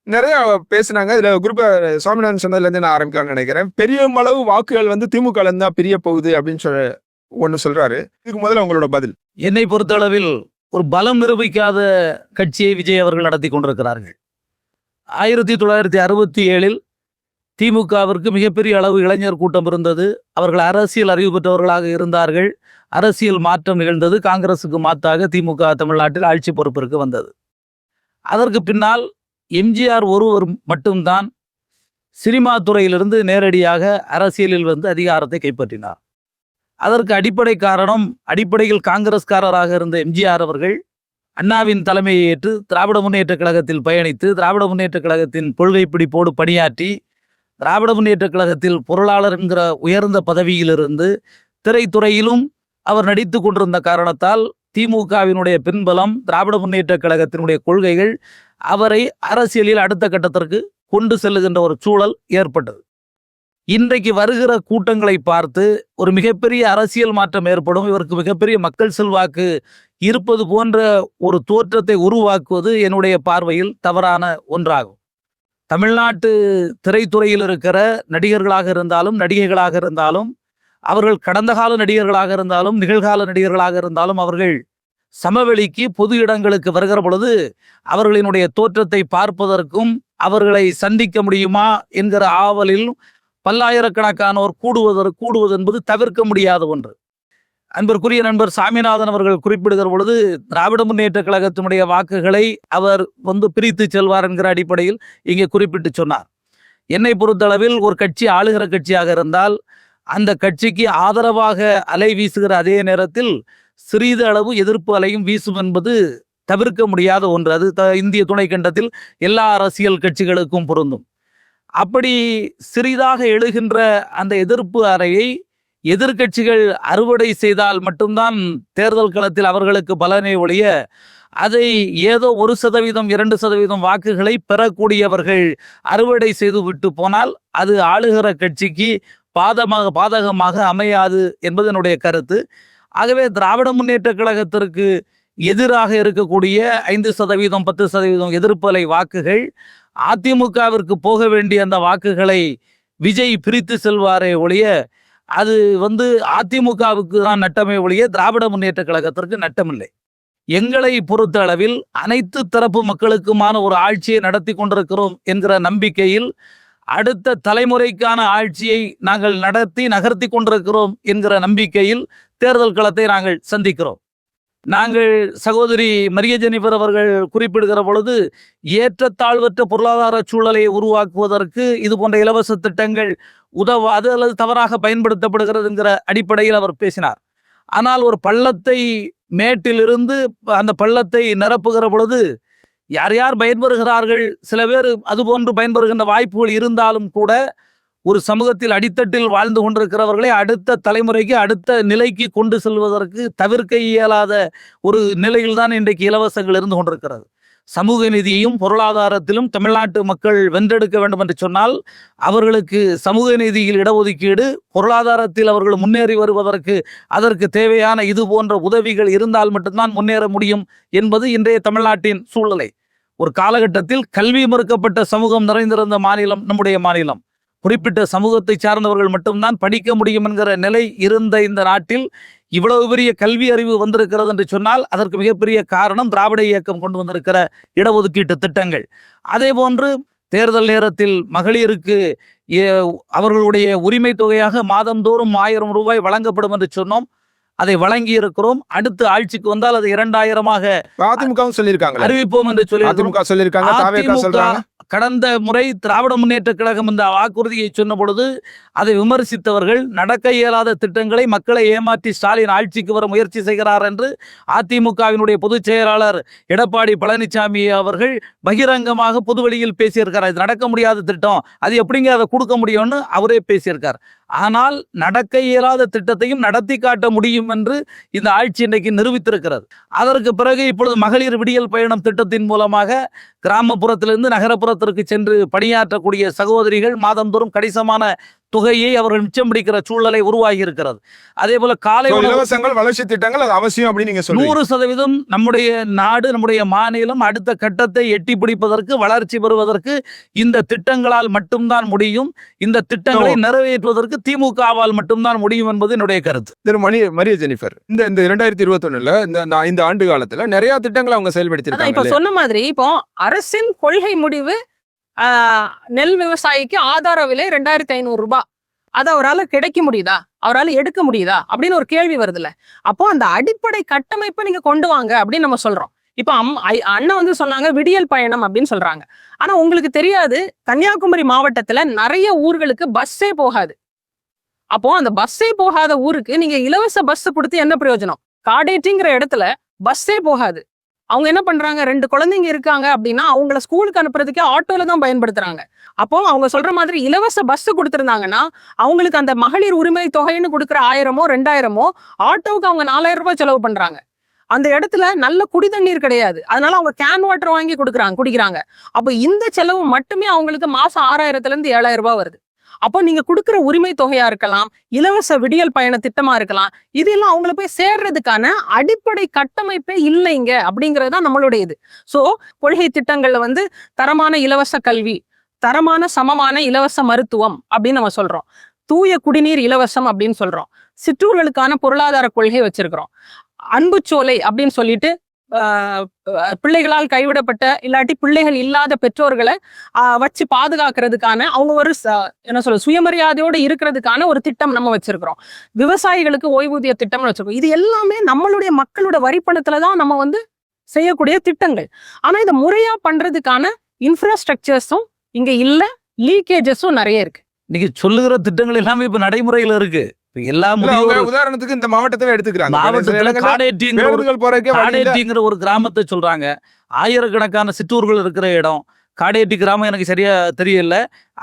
நிறைய பேசினாங்க. இதுல குரூப் சுவாமிநாதன் சொன்னதுல இருந்து நான் ஆரம்பிக்கலாம்னு நினைக்கிறேன். பெரிய அளவு வாக்குகள் வந்து திமுக இருந்து தான் பிரிய போகுது அப்படின்னு ஒண்ணு சொல்றாரு. இதுக்கு முதல்ல உங்களோட பதில். என்னை பொறுத்தளவில் ஒரு பலம் நிரூபிக்காத கட்சியை விஜய் அவர்கள் நடத்தி கொண்டிருக்கிறார்கள். 1967 திமுகவிற்கு மிகப்பெரிய அளவு இளைஞர் கூட்டம் இருந்தது. அவர்கள் அரசியல் அறிவு பெற்றவர்களாக இருந்தார்கள். அரசியல் மாற்றம் நிகழ்ந்தது. காங்கிரசுக்கு மாற்றாக திமுக தமிழ்நாட்டில் ஆட்சி பொறுப்பிற்கு வந்தது. அதற்கு பின்னால் எம்ஜிஆர் ஒருவர் மட்டும்தான் சினிமா துறையிலிருந்து நேரடியாக அரசியலில் வந்து அதிகாரத்தை கைப்பற்றினார். அதற்கு அடிப்படை காரணம், அடிப்படையில் காங்கிரஸ்காரராக இருந்த எம்ஜிஆர் அவர்கள் அண்ணாவின் தலைமையை ஏற்று திராவிட முன்னேற்ற கழகத்தில் பயணித்து, திராவிட முன்னேற்ற கழகத்தின் கொள்கை பிடிப்போடு பணியாற்றி, திராவிட முன்னேற்ற கழகத்தில் பொருளாளர் என்கிற உயர்ந்த பதவியிலிருந்து திரைத்துறையிலும் அவர் நடித்து கொண்டிருந்த காரணத்தால் திமுகவினுடைய பின்பலம், திராவிட முன்னேற்ற கழகத்தினுடைய கொள்கைகள் அவரை அரசியலில் அடுத்த கட்டத்திற்கு கொண்டு செல்லுகின்ற ஒரு சூழல் ஏற்பட்டது. இன்றைக்கு வருகிற கூட்டங்களை பார்த்து ஒரு மிகப்பெரிய அரசியல் மாற்றம் ஏற்படும், இவருக்கு மிகப்பெரிய மக்கள் செல்வாக்கு இருப்பது போன்ற ஒரு தோற்றத்தை உருவாக்குவது என்னுடைய பார்வையில் தவறான ஒன்றாகும். தமிழ்நாட்டு திரைத்துறையில் இருக்கிற நடிகர்களாக இருந்தாலும் நடிகைகளாக இருந்தாலும், அவர்கள் கடந்த கால நடிகர்களாக இருந்தாலும் நிகழ்கால நடிகர்களாக இருந்தாலும், அவர்கள் சமவெளிக்கு பொது இடங்களுக்கு வருகிற பொழுது அவர்களினுடைய தோற்றத்தை பார்ப்பதற்கும் அவர்களை சந்திக்க முடியுமா என்கிற ஆவலில் பல்லாயிரக்கணக்கானோர் கூடுவது என்பது தவிர்க்க முடியாத ஒன்று. அன்பிற்குரிய நண்பர் சாமிநாதன் அவர்கள் குறிப்பிடுகிற பொழுது திராவிட முன்னேற்ற கழகத்தினுடைய வாக்குகளை அவர் பிரித்து செல்வார் என்கிற அடிப்படையில் இங்கே குறிப்பிட்டு சொன்னார். என்னை பொறுத்தளவில் ஒரு கட்சி ஆளுகிற கட்சியாக இருந்தால் அந்த கட்சிக்கு ஆதரவாக அலை வீசுகிற அதே நேரத்தில் சிறிது அளவு எதிர்ப்பு அலையும் வீசும் என்பது தவிர்க்க முடியாத ஒன்று. அது இந்திய துணைக்கண்டத்தில் எல்லா அரசியல் கட்சிகளுக்கும் பொருந்தும். அப்படி சிறிதாக எழுகின்ற அந்த எதிர்ப்பு அறையை எதிர்கட்சிகள் அறுவடை செய்தால் மட்டும்தான் தேர்தல் களத்தில் அவர்களுக்கு பலனை ஒழிய, அதை ஏதோ 1% 2% வாக்குகளை பெறக்கூடியவர்கள் அறுவடை செய்து விட்டு போனால் அது ஆளுகிற கட்சிக்கு பாதகமாக அமையாது என்பது என்னுடைய கருத்து. ஆகவே திராவிட முன்னேற்ற கழகத்திற்கு எதிராக இருக்கக்கூடிய 5% 10% எதிர்ப்பு அலை வாக்குகள் அதிமுகவிற்கு போக வேண்டிய அந்த வாக்குகளை விஜய் பிரித்து செல்வாரே ஒழிய, அது அதிமுகவுக்கு தான் நட்டமே ஒழிய திராவிட முன்னேற்ற கழகத்திற்கு நட்டமில்லை. எங்களை பொறுத்த அளவில் அனைத்து தரப்பு மக்களுக்குமான ஒரு ஆட்சியை நடத்தி கொண்டிருக்கிறோம் என்கிற நம்பிக்கையில், அடுத்த தலைமுறைக்கான ஆட்சியை நாங்கள் நகர்த்தி கொண்டிருக்கிறோம் என்கிற நம்பிக்கையில் தேர்தல் களத்தை நாங்கள் சந்திக்கிறோம். நாங்கள் சகோதரி மரிய ஜெனிஃபர் அவர்கள் குறிப்பிடுகிற பொழுது ஏற்றத்தாழ்வற்ற பொருளாதார சூழலை உருவாக்குவதற்கு இது போன்ற இலவச திட்டங்கள் உதவாது அல்லது தவறாக பயன்படுத்தப்படுகிறது என்கிற அடிப்படையில் அவர் பேசினார். ஆனால் ஒரு பள்ளத்தை மேட்டிலிருந்து அந்த பள்ளத்தை நிரப்புகிற பொழுது யார் யார் பயன்பெறுகிறார்கள், சில பேர் அதுபோன்று பயன்பெறுகின்ற வாய்ப்புகள் இருந்தாலும் கூட ஒரு சமூகத்தில் அடித்தட்டில் வாழ்ந்து கொண்டிருக்கிறவர்களை அடுத்த தலைமுறைக்கு அடுத்த நிலைக்கு கொண்டு செல்வதற்கு தவிர்க்க இயலாத ஒரு நிலையில்தான் இன்றைக்கு இலவசங்கள் இருந்து கொண்டிருக்கிறது. சமூக நீதியையும் பொருளாதாரத்திலும் தமிழ்நாட்டு மக்கள் வென்றெடுக்க வேண்டும் என்று சொன்னால் அவர்களுக்கு சமூக நீதியில் இடஒதுக்கீடு, பொருளாதாரத்தில் அவர்கள் முன்னேறி வருவதற்கு அதற்கு தேவையான இது போன்ற உதவிகள் இருந்தால் மட்டும்தான் முன்னேற முடியும் என்பது இன்றைய தமிழ்நாட்டின் சூழ்நிலை. ஒரு காலகட்டத்தில் கல்வி மறுக்கப்பட்ட சமூகம் நிறைந்திருந்த மாநிலம் நம்முடைய மாநிலம். குறிப்பிட்ட சமூகத்தை சார்ந்தவர்கள் மட்டும்தான் படிக்க முடியும் என்கிற நிலை இருந்த இந்த நாட்டில் இவ்வளவு பெரிய கல்வி அறிவு வந்திருக்கிறது என்று சொன்னால் அதற்கு மிகப்பெரிய காரணம் திராவிட இயக்கம் கொண்டு வந்திருக்கிற இடஒதுக்கீட்டு திட்டங்கள். அதே போன்று தேர்தல் நேரத்தில் மகளிருக்கு அவர்களுடைய உரிமை தொகையாக மாதந்தோறும் 1000 ரூபாய் வழங்கப்படும் என்று சொன்னோம். அதை வழங்கி இருக்கிறோம். அடுத்து ஆட்சிக்கு வந்தால் அது 2000 அதிமுகவும் சொல்லியிருக்காங்க, அறிவிப்போம் என்று சொல்லியிருக்காங்க. கடந்த முறை திராவிட முன்னேற்ற கழகம் இந்த வாக்குறுதியை சொன்ன பொழுது அதை விமர்சித்தவர்கள் நடக்க இயலாத திட்டங்களை மக்களை ஏமாற்றி ஸ்டாலின் ஆட்சிக்கு வர முயற்சி செய்கிறார் என்று அதிமுகவினுடைய பொதுச் செயலாளர் எடப்பாடி பழனிசாமி அவர்கள் பகிரங்கமாக பொதுவெளியில் பேசியிருக்கார். இது நடக்க முடியாத திட்டம், அது எப்படிங்க அதை கொடுக்க முடியும்னு அவரே பேசியிருக்கார். ஆனால் நடக்க இயலாத திட்டத்தையும் நடத்தி காட்ட முடியும் என்று இந்த ஆட்சி இன்றைக்கு நிரூபித்திருக்கிறது. அதற்கு பிறகு இப்பொழுது மகளிர் விடியல் பயணம் திட்டத்தின் மூலமாக கிராமப்புறத்திலிருந்து நகரப்புறத்திற்கு சென்று பணியாற்றக்கூடிய சகோதரிகள் மாதந்தோறும் கணிசமான தொகையை அவர்கள் மிச்சம் பிடிக்கிற சூழ்நிலை உருவாகி இருக்கிறது. அதே போல காலை இலவசங்கள், வளர்ச்சி திட்டங்கள் அது அவசியம் அப்படின்னு நீங்க சொல்றீங்க. 100% நம்முடைய நாடு, நம்முடைய மாநிலம் அடுத்த கட்டத்தை எட்டி பிடிப்பதற்கு, வளர்ச்சி பெறுவதற்கு இந்த திட்டங்களால் மட்டும்தான் முடியும். இந்த திட்டங்களை நிறைவேற்றுவதற்கு திமுகவால் மட்டும்தான் முடியும் என்பது என்னுடைய கருத்து. திரு மரிய ஜெனிஃபர், இந்த 2021 இந்த ஆண்டு காலத்துல நிறைய திட்டங்களை அவங்க செயல்படுத்திருக்காங்க. இப்ப சொன்ன மாதிரி இப்போ அரசின் கொள்கை முடிவு நெல் விவசாயிக்கு ஆதார விலை 2500 ரூபாய், அது அவரால் கிடைக்க முடியுதா, அவரால் எடுக்க முடியுதா அப்படின்னு ஒரு கேள்வி வருதுல்ல. அப்போ அந்த அடிப்படை கட்டமைப்பை நீங்க கொண்டு வாங்க அப்படின்னு நம்ம சொல்றோம். இப்ப அண்ணன் சொன்னாங்க விடியல் பயணம் அப்படின்னு சொல்றாங்க. ஆனா உங்களுக்கு தெரியாது, கன்னியாகுமரி மாவட்டத்துல நிறைய ஊர்களுக்கு பஸ்ஸே போகாது. அப்போ அந்த பஸ்ஸே போகாத ஊருக்கு நீங்க இலவச பஸ் கொடுத்து என்ன பிரயோஜனம்? காடேட்டிங்கிற இடத்துல பஸ்ஸே போகாது. அவங்க என்ன பண்றாங்க, 2 குழந்தைங்க இருக்காங்க அப்படின்னா அவங்கள ஸ்கூலுக்கு அனுப்புறதுக்கே ஆட்டோல தான் பயன்படுத்துறாங்க. அப்போ அவங்க சொல்ற மாதிரி இலவச பஸ் கொடுத்திருந்தாங்கன்னா அவங்களுக்கு அந்த மகளிர் உரிமை தொகைன்னு கொடுக்குற 1000மோ 2000மோ ஆட்டோவுக்கு அவங்க 4000 ரூபாய் செலவு பண்றாங்க. அந்த இடத்துல நல்ல குடி தண்ணீர் கிடையாது, அதனால அவங்க கேன் வாட்டர் வாங்கி குடிக்கிறாங்க. அப்போ இந்த செலவு மட்டுமே அவங்களுக்கு மாசம் 6000 இருந்து 7000 ரூபாய் வருது. அப்போ நீங்க கொடுக்குற உரிமை தொகையா இருக்கலாம், இலவச விடியல் பயண திட்டமா இருக்கலாம், இதெல்லாம் அவங்கள போய் சேர்றதுக்கான அடிப்படை கட்டமைப்பே இல்லைங்க அப்படிங்கிறது தான் நம்மளுடைய இது. ஸோ கொள்கை திட்டங்கள்ல வந்து தரமான இலவச கல்வி, தரமான சமமான இலவச மருத்துவம் அப்படின்னு நம்ம சொல்றோம், தூய குடிநீர் இலவசம் அப்படின்னு சொல்றோம், சிற்றூர்களுக்கான பொருளாதார கொள்கை வச்சிருக்கிறோம், அன்புச்சோலை அப்படின்னு சொல்லிட்டு பிள்ளைகளால் கைவிடப்பட்ட இல்லாட்டி பிள்ளைகள் இல்லாத பெற்றோர்களை வச்சு பாதுகாக்கிறதுக்கான அவங்க ஒரு என்ன சொல்ல சுயமரியாதையோடு இருக்கிறதுக்கான ஒரு திட்டம் நம்ம வச்சிருக்கிறோம். விவசாயிகளுக்கு ஓய்வூதிய திட்டம்னு வச்சிருக்கோம். இது எல்லாமே நம்மளுடைய மக்களோட வரிப்பணத்துலதான் நம்ம வந்து செய்யக்கூடிய திட்டங்கள். ஆனா இதை முறையா பண்றதுக்கான இன்ஃப்ராஸ்ட்ரக்சர்ஸும் இங்க இல்ல, லீக்கேஜஸும் நிறைய இருக்கு. நீங்க சொல்லுகிற திட்டங்கள் எல்லாமே இப்ப நடைமுறையில இருக்கு. எல்லா உதாரணத்துக்கு இந்த மாவட்டத்தை எடுத்துக்கிறாங்க. மாவட்டத்துல காடேட்டிங்கிற ஒரு கிராமத்தை சொல்றாங்க. ஆயிரக்கணக்கான சிற்றூர்கள் இருக்கிற இடம் காடேட்டி கிராமம். எனக்கு சரியா தெரியல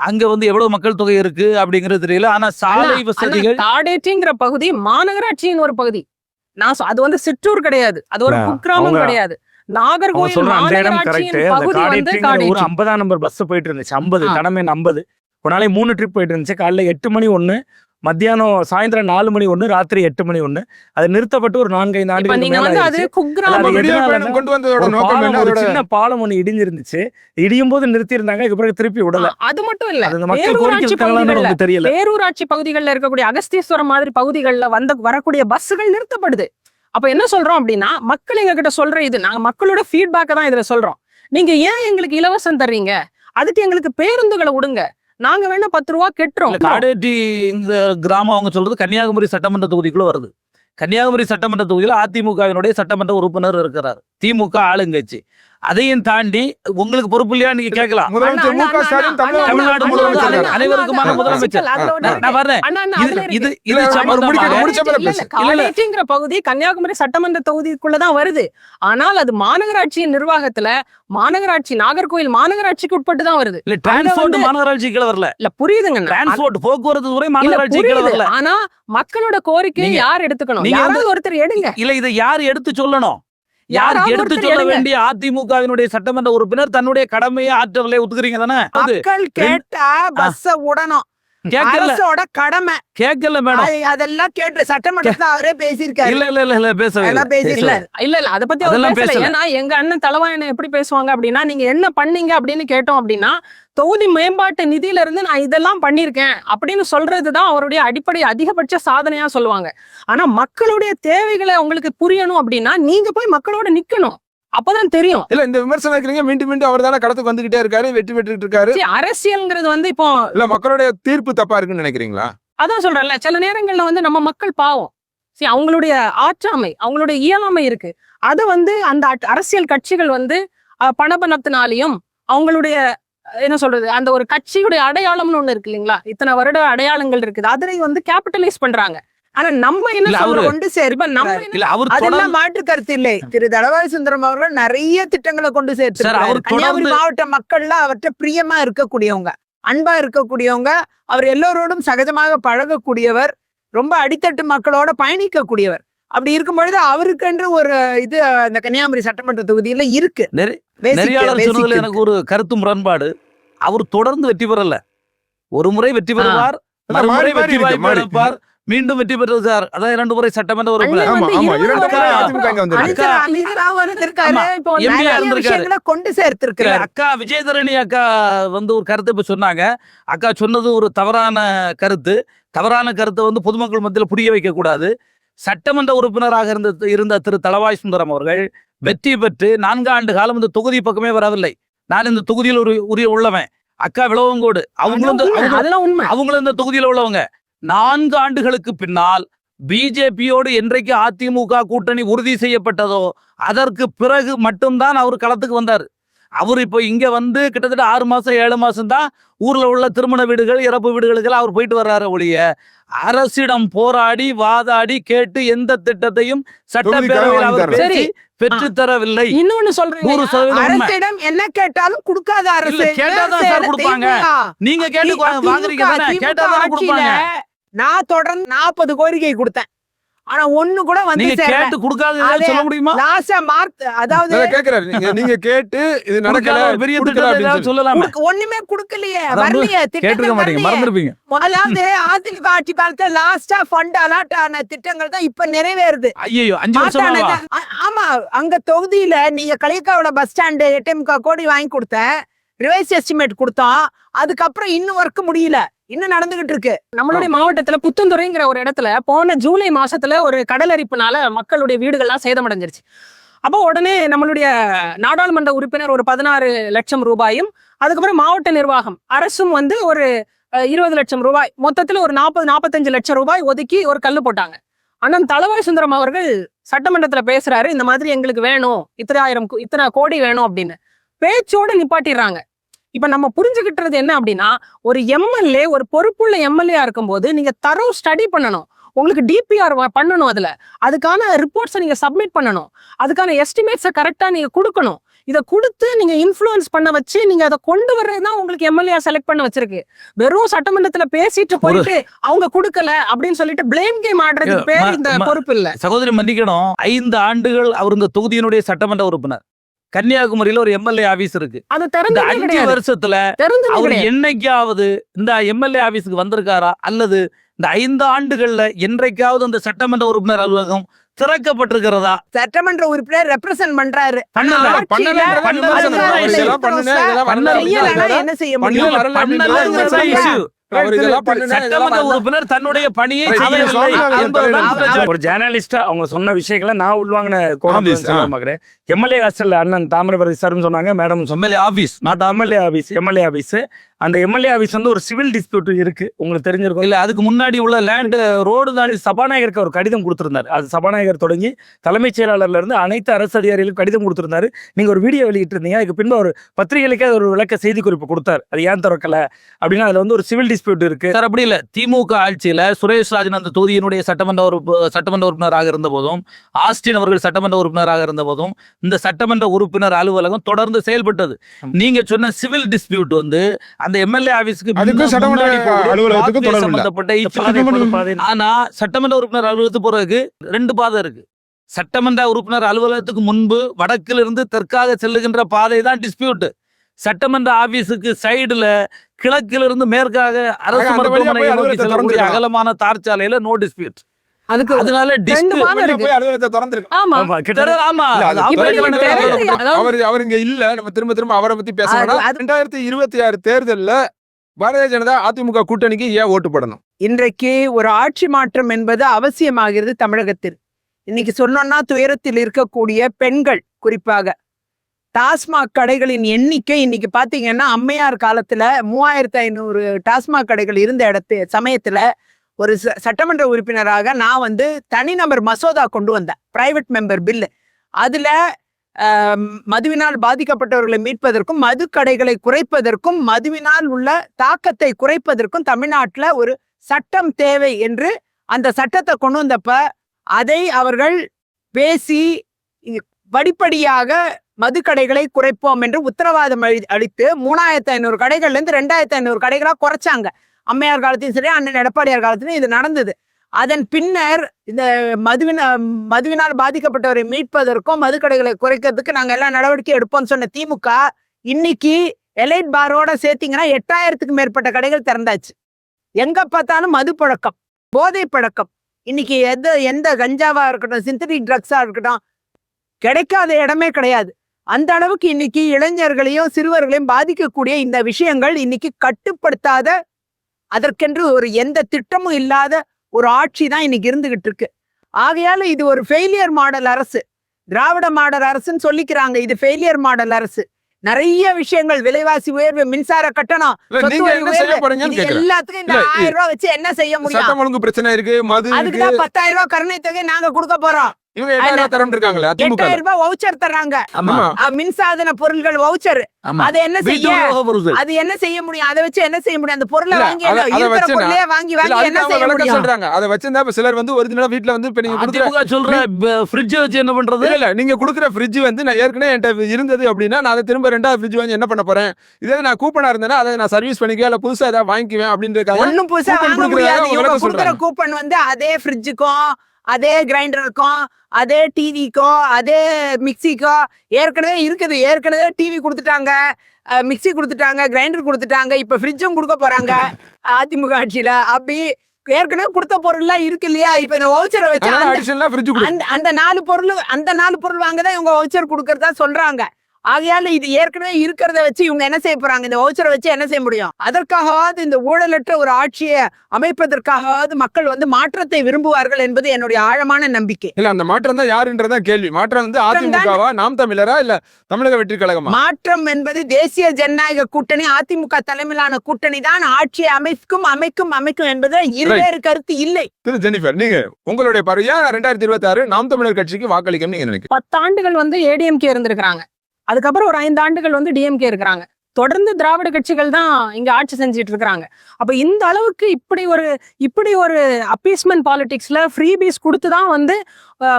அங்க வந்து எவ்வளவு மக்கள் தொகை இருக்கு அப்படிங்கிறது தெரியல. ஆனா சாலை வசதிகள், காடேட்டிங்கிற பகுதி மாநகராட்சியின் ஒரு பகுதி. அது வந்து சிற்றூர் கிடையாது, அது ஒரு குக்கிராமம் கிடையாது. நாகர்கோவில் மாநகராட்சியின் பகுதி வந்து காடேட்டி. ஒரு 50ஆம் நம்பர் பஸ் போயிட்டு இருந்துச்சு, 50 கடமை 50. ஒரு நாளைக்கு 3 ட்ரிப் போயிட்டு இருந்துச்சு. காலைல 8 மணி 1, மத்தியானம் சாயந்தரம் 4 மணி 1, ராத்திரி 8 மணி 1. அது நிறுத்தப்பட்டு ஒரு 4-5 ஆண்டுகள் சின்ன பாலம் ஒண்ணு இடிஞ்சிருந்துச்சு. இடியும் போது நிறுத்தி இருந்தாங்க, இதுக்கு பிறகு திருப்பி விடல. அது மட்டும் இல்ல, தெரியல. பேரூராட்சி பகுதிகளில் இருக்கக்கூடிய அகஸ்தீஸ்வரம் மாதிரி பகுதிகளில் வரக்கூடிய பஸ்ஸுகள் நிறுத்தப்படுது. அப்ப என்ன சொல்றோம் அப்படின்னா, மக்கள் எங்க கிட்ட சொல்ற இது நாங்க மக்களோட ஃபீட்பேக்கை தான் இதுல சொல்றோம். நீங்க ஏன் எங்களுக்கு இலவசம் தர்றீங்க, அதுக்கு எங்களுக்கு பேருந்துகளை விடுங்க, நாங்க வேணா 10 ரூபா கெட்டுறோம். காடேட்டி இந்த கிராமம் அவங்க சொல்றது கன்னியாகுமரி சட்டமன்ற தொகுதிக்குள்ள வருது. கன்னியாகுமரி சட்டமன்ற தொகுதியில் அதிமுகவினுடைய சட்டமன்ற உறுப்பினர் இருக்கிறார், திமுக ஆளுங்கட்சி. அதையும் தாண்டி உங்களுக்கு பொறுப்பு இல்லையா நீங்க கேட்கலாம். தமிழ்நாடு முழுவதும் அனைவருக்குமான முதலமைச்சர் பகுதி கன்னியாகுமரி சட்டமன்ற தொகுதிக்குள்ளதான் வருது. ஆனால் அது மாநகராட்சியின் நிர்வாகத்துல மாநகராட்சி நாகர்கோவில் மாநகராட்சிக்கு உட்பட்டு தான் வருது. இல்ல டிரான்ஸ்போர்ட் மாநகராட்சிக்குள்ள வரல. இல்ல புரியுதுங்க, டிரான்ஸ்போர்ட் போக்குவரத்து துறை மாநகராட்சிக்குள்ள வரல. ஆனா மக்களோட கோரிக்கையை யார் எடுத்துக்கணும்? யாராவது ஒருத்தர் எடுங்க. இல்ல இதை யார் எடுத்து சொல்லணும்? யாருக்கு எடுத்து சொல்ல வேண்டிய அதிமுகவினுடைய சட்டமன்ற உறுப்பினர் தன்னுடைய கடமையை ஆற்றலை ஒத்துக்கிறீங்க தானே? மக்கள் கேட்டா பஸ்ஸ விடணும், அரசோட கடமை. கேட்கல மேடம், அதெல்லாம் கேட்டு சட்டமன்றத்துல அவரே பேசியிருக்காரு. இல்ல பேசிருக்காரு. இல்ல அதை பத்தி அவர் பேசல. ஏன்னா எங்க அண்ணன் தலவாயனை எப்படி பேசுவாங்க அப்படின்னா, நீங்க என்ன பண்ணீங்க அப்படின்னு கேட்டோம் அப்படின்னா, தொகுதி மேம்பாட்டு நிதியில இருந்து நான் இதெல்லாம் பண்ணிருக்கேன் அப்படின்னு சொல்றதுதான் அவருடைய அடிப்படை அதிகபட்ச சாதனையா சொல்லுவாங்க. ஆனா மக்களுடைய தேவைகளை உங்களுக்கு புரியணும் அப்படின்னா நீங்க போய் மக்களோட நிக்கணும், அப்பதான் தெரியும். இல்ல இந்த விமர்சனம் இருக்கிறீங்க, மீண்டும் அவர் தானே கடத்துக்கு வந்துகிட்டே இருக்காரு, வெற்றி பெற்றுட்டு இருக்காரு. அரசியல்ங்கிறது வந்து இப்போ இல்ல மக்களுடைய தீர்ப்பு தப்பா இருக்குன்னு நினைக்கிறீங்களா? அதான் சொல்றேன்ல, சில நேரங்கள்ல வந்து நம்ம மக்கள் பாவம், அவங்களுடைய ஆற்றாமை, அவங்களுடைய இயலாமை இருக்கு. அதை வந்து அந்த அரசியல் கட்சிகள் வந்து பணபலத்தினாலையும் அவங்களுடைய என்ன சொல்றது அந்த ஒரு கட்சியுடைய அடையாளம்னு ஒண்ணு இருக்கு இல்லைங்களா, இத்தனை வருட அடையாளங்கள் இருக்குது, அதை வந்து கேபிட்டலைஸ் பண்றாங்க. ஆனா நம்ம என்ன கொண்டு அதெல்லாம் மாற்று கருத்து இல்லை. திரு தளவாய் சுந்தரம் அவர்கள் நிறைய திட்டங்களை கொண்டு சேர்த்து கன்னியாகுமரி மாவட்ட மக்கள்ல அவர்கிட்ட பிரியமா இருக்கக்கூடியவங்க, அன்பா இருக்கக்கூடியவங்க, அவர் எல்லோரோடும் சகஜமாக பழகக்கூடியவர், ரொம்ப அடித்தட்டு மக்களோட பயணிக்கக்கூடியவர். அப்படி இருக்கும் பொழுது அவருக்கென்று ஒரு இது அந்த கன்னியாகுமரி சட்டமன்ற தொகுதியில இருக்கு. எனக்கு ஒரு கருத்து முரண்பாடு. அவர் தொடர்ந்து வெற்றி பெறல, ஒரு முறை வெற்றி பெறுவார், மறுமுறை வெற்றி வாய்ப்பு எடுப்பார், மீண்டும் வெற்றி பெறுவார். அதான் 2 முறை சட்டமன்ற உறுப்பினர் கொண்டு சேர்த்திருக்கிறார். அக்கா விஜயதரணி அக்கா வந்து ஒரு கருத்தை இப்ப சொன்னாங்க. அக்கா சொன்னது ஒரு தவறான கருத்து. தவறான கருத்தை வந்து பொதுமக்கள் மத்தியில் புரிய வைக்க கூடாது. சட்டமன்ற உறுப்பினராக இருந்த திரு தளவாய் சுந்தரம் அவர்கள் வெற்றி பெற்று 4 ஆண்டு காலம் இந்த தொகுதி பக்கமே வரவில்லை. நான் இந்த தொகுதியில் உரிய உள்ளவன். அக்கா விளவங்கோடு அவங்களும் இந்த தொகுதியில் உள்ளவங்க. 4 ஆண்டுகளுக்கு பின்னால் பிஜேபியோடு என்றைக்கு அதிமுக கூட்டணி உறுதி செய்யப்பட்டதோ அதற்கு பிறகு மட்டும்தான் அவர் களத்துக்கு வந்தார். அவர் இப்போ இங்க வந்து கிட்டத்தட்ட 6 மாசம் 7 மாசம் தான் ஊர்ல உள்ள திருமண வீடுகள் இறப்பு வீடுகளுக்கெல்லாம் அவர் போயிட்டு வர்றாரு ஒழிய அரசிடம் போராடி வாதாடி கேட்டு எந்த திட்டத்தையும் சட்டப்பேரவையில் அவர் சரி. பேசி பெற்றுத்தரவில்லை. இன்னொன்னு சொல்றீங்க 100% உண்மை. அரசிடம் என்ன கேட்டாலும் கொடுக்காத அரசு. இல்ல, கேட்டாதான் சார் கொடுப்பாங்க. நீங்க கேட்டு வாங்குறீங்க தானே, கேட்டாதானே கொடுப்பாங்க. நான் தொடர்ந்து 40 கோரிக்கை கொடுத்தேன். ஆனா ஒண்ணு கூட வந்து நீங்க கேட்டு கொடுக்காத சொல்ல முடியுமா? லாஸ்டா மார்க் அதாவது கேக்குறாரு நீங்க கேட்டு இது நடக்கல கொடுக்காத பெரிய திட்டம் ஏதாவது சொல்லலாமே. ஒண்ணுமே குடுக்கலையே, அதான் வரலையே, கேட்டிருக்க திட்டங்கள் மாட்டீங்க, வரலையே. மறந்துருப்பீங்க. அதாவது அதிமுக ஆட்சி காலத்துல லாஸ்டா ஃபண்ட் அலாட் ஆன திட்டங்கள் தான் இப்ப நிறைவேறுது. ஐயோ 5 வருஷமா மாட்டானது. ஆமா, அங்க தொகுதியில நீங்க களிக்காவோட பஸ் ஸ்டாண்டு 8 கோடி வாங்கி கொடுத்தேன், ரிவைஸ் எஸ்டிமேட் கொடுத்தோம். அதுக்கப்புறம் இன்னும் ஒர்க் முடியல, இன்னும் நடந்துகிட்டு இருக்கு. நம்மளுடைய மாவட்டத்துல புத்தந்துறைங்கிற ஒரு இடத்துல போன ஜூலை மாசத்துல ஒரு கடலரிப்புனால மக்களுடைய வீடுகள்லாம் சேதமடைஞ்சிருச்சு. அப்போ உடனே நம்மளுடைய நாடாளுமன்ற உறுப்பினர் ஒரு 16 லட்சம் ரூபாயும், அதுக்கப்புறம் மாவட்ட நிர்வாகம் அரசும் வந்து ஒரு 20 லட்சம் ரூபாய், மொத்தத்துல ஒரு 40-45 லட்சம் ரூபாய் ஒதுக்கி ஒரு கல்லு போட்டாங்க. அண்ணன் தளவாய் சுந்தரம் அவர்கள் சட்டமன்றத்துல பேசுறாரு, இந்த மாதிரி எங்களுக்கு வேணும், இத்தனை கோடி வேணும் அப்படின்னு பேச்சோட நிப்பாட்டிடுறாங்க. இப்ப நம்ம புரிஞ்சுக்கிட்டது என்ன அப்படின்னா, ஒரு எம்எல்ஏ, ஒரு பொறுப்புள்ள எம்எல்ஏ இருக்கும்போது நீங்க தரோ ஸ்டடி பண்ணணும், உங்களுக்கு டிபிஆர் பண்ணணும், அதுக்கான ரிப்போர்ட்ஸை நீங்க சப்மிட் பண்ணணும், அதுக்கான எஸ்டிமேட்ஸை கரெக்டா நீங்க கொடுக்கணும். இதை கொடுத்து நீங்க இன்ஃப்ளூயன்ஸ் பண்ண வச்சு நீங்க அதை கொண்டு வர்றதுதான் உங்களுக்கு எம்எல்ஏ செலக்ட் பண்ண வச்சிருக்கு. வெறும் சட்டமன்றத்துல பேசிட்டு போயிட்டு அவங்க கொடுக்கல அப்படின்னு சொல்லிட்டு பிளேம் கேம் ஆடுறதுக்கு பேர் இந்த பொறுப்பு இல்ல. சகோதரி மன்னிக்கணும், 5 ஆண்டுகள் அவர் இந்த தொகுதியினுடைய சட்டமன்ற உறுப்பினர். கன்னியாகுமரியில ஒரு எம்எல்ஏ ஆபீஸ் இருக்கு. அது இந்த தெரிஞ்ச 5 வருஷத்துல அவர் என்னைக்காவது இந்த எம்எல்ஏ ஆபீஸுக்கு வந்திருக்காரா, அல்லது இந்த 5 ஆண்டுகள்ல என்றைக்காவது அந்த சட்டமன்ற உறுப்பினர் அலுவலகம் திறக்கப்பட்டிருக்கிறதா? சட்டமன்ற உறுப்பினர் ரெப்ரசன்ட் பண்றாரு. என்ன செய்ய முடியும்? சட்டமன்ற உறுப்பினர் தன்னுடைய பணியை செய்யவில்லை. ஒரு ஜேர்னலிஸ்டா அவங்க சொன்ன விஷயங்களை நான் உள்வாங்கின பாக்குறேன். எம்எல்ஏ ஹாஸ்டல்ல அண்ணன் தாமிரபரணி சார்னு சொன்னாங்க, madam MLA office, not MLA office, MLA office. அந்த எம்எல்ஏ ஆபீஸ் வந்து ஒரு சிவில் டிஸ்பியூட் இருக்கு, உங்களுக்கு தெரிஞ்சிருக்கும் இல்ல. அதுக்கு முன்னாடி உள்ள லேண்ட் ரோடு தான். சபாநாயகருக்கு ஒரு கடிதம் கொடுத்திருந்தாரு. அது சபாநாயகர் தொடங்கி தலைமைச் செயலாளர்ல இருந்து அனைத்து அரசு அதிகாரிகளுக்கும் கடிதம் கொடுத்திருந்தாரு. நீங்க ஒரு வீடியோ வெளியிட்டு இருந்தீங்க, அதுக்கு பின்பு ஒரு பத்திரிகைகளுக்கே ஒரு விளக்க செய்தி குறிப்பு கொடுத்தாரு, அது ஏன் திறக்கல அப்படின்னா அதுல வந்து ஒரு சிவில் டிஸ்பியூட் இருக்கு சார். அப்படி இல்ல, திமுக ஆட்சியில சுரேஷ் ராஜன் அந்த தொகுதியினுடைய சட்டமன்ற உறுப்பினராக இருந்த போதும், ஆஸ்டின் அவர்கள் சட்டமன்ற உறுப்பினராக இருந்த போதும் இந்த சட்டமன்ற உறுப்பினர் அலுவலகம் தொடர்ந்து செயல்பட்டது. நீங்க சொன்ன சிவில் டிஸ்பியூட் வந்து அந்த எம்எல்ஏ ஆபீஸ்க்கு சம்பந்தப்பட்ட. ஆனா சட்டமன்ற உறுப்பினர் அலுவலகத்துக்கு போறதுக்கு 2 பாதை இருக்கு. சட்டமன்ற உறுப்பினர் அலுவலகத்துக்கு முன்பு வடக்கில் இருந்து தெற்காக செல்லுகின்ற பாதை தான் டிஸ்பியூட். சட்டமன்ற ஆபீஸுக்கு சைடுல கிழக்கில் இருந்து மேற்காக அரசு மருத்துவமனையை நோக்கி செல்லக்கூடிய அகலமான தார் சாலையில நோ டிஸ்பியூட். அதுக்கு அதனால அவர் இங்க இல்ல. நம்ம திரும்ப அவரை பத்தி பேசணும். 2026 தேர்தல்ல பாரதிய ஜனதா அதிமுக கூட்டணிக்கு ஏன் ஓட்டு போடணும்? இன்றைக்கு ஒரு ஆட்சி மாற்றம் என்பது அவசியமாகிறது தமிழகத்தில். இன்னைக்கு சொன்னோம்னா துயரத்தில் இருக்கக்கூடிய பெண்கள், குறிப்பாக டாஸ்மாக் கடைகளின் எண்ணிக்கை இன்னைக்கு பாத்தீங்கன்னா, அம்மையார் காலத்துல 3500 டாஸ்மாக் கடைகள் இருந்த சமயத்துல ஒரு சட்டமன்ற உறுப்பினராக நான் வந்து தனிநபர் மசோதா கொண்டு வந்தேன், பிரைவேட் மெம்பர் பில். அதுல மதுவினால் பாதிக்கப்பட்டவர்களை மீட்பதற்கும், மது கடைகளை குறைப்பதற்கும், மதுவினால் உள்ள தாக்கத்தை குறைப்பதற்கும் தமிழ்நாட்டுல ஒரு சட்டம் தேவை என்று அந்த சட்டத்தை கொண்டு வந்தப்ப அதை அவர்கள் பேசி படிப்படியாக மதுக்கடைகளை குறைப்போம் என்று உத்தரவாதம் அளித்து 3500 கடைகள்ல இருந்து 2500 கடைகளா குறைச்சாங்க. அம்மையார் காலத்திலும் சரி, அண்ணன் எடப்பாடியார் காலத்திலும் இது நடந்தது. அதன் பின்னர் இந்த மதுவினால் பாதிக்கப்பட்டவரை மீட்பதற்கும் மதுக்கடைகளை குறைக்கிறதுக்கு நாங்க எல்லாம் நடவடிக்கை எடுப்போம்னு சொன்ன திமுக இன்னைக்கு எலைட் பாரோட சேர்த்தீங்கன்னா 8000க்கும் மேற்பட்ட கடைகள் திறந்தாச்சு. எங்க பார்த்தாலும் மது பழக்கம், போதை பழக்கம். இன்னைக்கு எந்த கஞ்சாவா இருக்கட்டும், சிந்தட்டிக் ட்ரக்ஸா இருக்கட்டும், கிடைக்காத இடமே கிடையாது. அந்த அளவுக்கு இன்னைக்கு இளைஞர்களையும் சிறுவர்களையும் பாதிக்கக்கூடிய இந்த விஷயங்கள் இன்னைக்கு கட்டுப்படுத்தாத, அதற்கென்று ஒரு எந்த திட்டமும் இல்லாத ஒரு ஆட்சி தான் இன்னைக்கு இருந்துகிட்டு இருக்கு. ஆகையால இது ஒரு ஃபெயிலியர் மாடல் அரசு, திராவிட மாடல் அரசுன்னு சொல்லிக்கிறாங்க. இது ஃபெயிலியர் மாடல் அரசு. நிறைய விஷயங்கள், விலைவாசி உயர்வு, மின்சார கட்டணம், எல்லாத்துக்கும் இந்த 1000 ரூபாய் வச்சு என்ன செய்ய முடியும்? பிரச்சனை இருக்கு, அதுக்குதான் 10,000 ரூபாய் கருணை தொகை நாங்க கொடுக்க போறோம். இவங்க 8000 ரூபாய் தரம் இருக்காங்களே அதிமுக. 8000 ரூபாய் வவுச்சர் தர்றாங்க. ஆமா. மின்சாதன பொருட்கள் வவுச்சர். ஆமா. அதை என்ன வீட்டு செய்ய உபயோகப் பொருட்கள். அது என்ன செய்ய முடியும்? அதை வச்சு என்ன செய்ய முடியும்? அந்த பொருளை இல்ல, வாங்கி அதை இருக்கிற வச்சு பொருளையே வாங்கி இல்ல, வாங்கி அதுக்கு என்ன அவங்க செய்ய விளக்கம் முடியும்? சொல்றாங்க. அதை வச்சிருந்தா இப்ப சிலர் வந்து ஒரிஜினலா வீட்டுல வந்து இப்ப நீங்க கொடுக்குற அதிமுக சொல்ற ஃப்ரிட்ஜ் வச்சு என்ன பண்றது? இல்ல நீங்க குடுக்குற ஃப்ரிட்ஜ் வந்து நான் ஏற்கனவே என்கிட்ட இருந்தது அப்படின்னா நான் அதை திரும்ப 2வது ஃப்ரிட்ஜ் வாங்கி என்ன பண்ண போறேன்? இதே நான் கூப்பனா இருந்தேன்னா அதை நான் சர்வீஸ் பண்ணிக்குவேன், இல்ல புதுசா ஏதாவது வாங்கிக்குவேன் அப்படின்றதுக்காக ஒண்ணும் புதுசா கூப்பன் வாங்க கொடுக்குறதா முடியாது. அவங்க இவங்க விளக்கம் கொடுக்குற சொல்றாங்க. கூப்பன் வந்து அதே ஃப்ரிட்ஜுக்கும் அதே கிரைண்டருக்கும் அதே டிவிக்கோ அதே மிக்சிக்கோ ஏற்கனவே இருக்குது. ஏற்கனவே டிவி கொடுத்துட்டாங்க, மிக்சி கொடுத்துட்டாங்க, கிரைண்டர் கொடுத்துட்டாங்க, இப்ப ஃப்ரிட்ஜும் கொடுக்க போறாங்க அதிமுக ஆட்சியில. அப்படி ஏற்கனவே கொடுத்த பொருள் எல்லாம் இருக்கு இல்லையா? இப்ப இந்த வவுச்சரை வச்சு அதனால அந்த- additional-ஆ fridge கொடு. அந்த 4 பொருள் வாங்கதான் இவங்க வவுச்சர் கொடுக்கறதா சொல்றாங்க. ஆகையால இது ஏற்கனவே இருக்கிறத வச்சு இவங்க என்ன செய்ய போறாங்க? இந்த வவுச்சரை வச்சு என்ன செய்ய முடியும்? அதற்காகவாது இந்த ஊழலற்ற ஒரு ஆட்சியை அமைப்பதற்காகவாது மக்கள் வந்து மாற்றத்தை விரும்புவார்கள் என்பது என்னுடைய ஆழமான நம்பிக்கை. இல்ல அந்த மாற்றம் தான் யாருன்றதான் கேள்வி. மாற்றம் வந்து அதிமுகவா, நாம் தமிழரா, இல்ல தமிழக வெற்றி கழகமா? மாற்றம் என்பது தேசிய ஜனநாயக கூட்டணி, அதிமுக தலைமையிலான கூட்டணி தான் ஆட்சியை அமைக்கும் என்பது இருவேறு கருத்து இல்லை. திரு ஜெனிஃபர், நீங்க உங்களுடைய பார்வையா 2026 நாம் தமிழர் கட்சிக்கு வாக்களிக்கும் நீங்க நினைக்கிறீங்க? 10 ஆண்டுகள் வந்து ஏடிஎம்கே இருந்திருக்கிறாங்க. அதுக்கப்புறம் ஒரு 5 ஆண்டுகள் வந்து டிஎம்கே இருக்கிறாங்க. தொடர்ந்து திராவிட கட்சிகள் தான் இங்க ஆட்சி செஞ்சுட்டு இருக்கிறாங்க. அப்ப இந்த அளவுக்கு இப்படி ஒரு அப்பீஸ்மெண்ட் பாலிடிக்ஸ்ல ஃப்ரீபீஸ் கொடுத்துதான் வந்து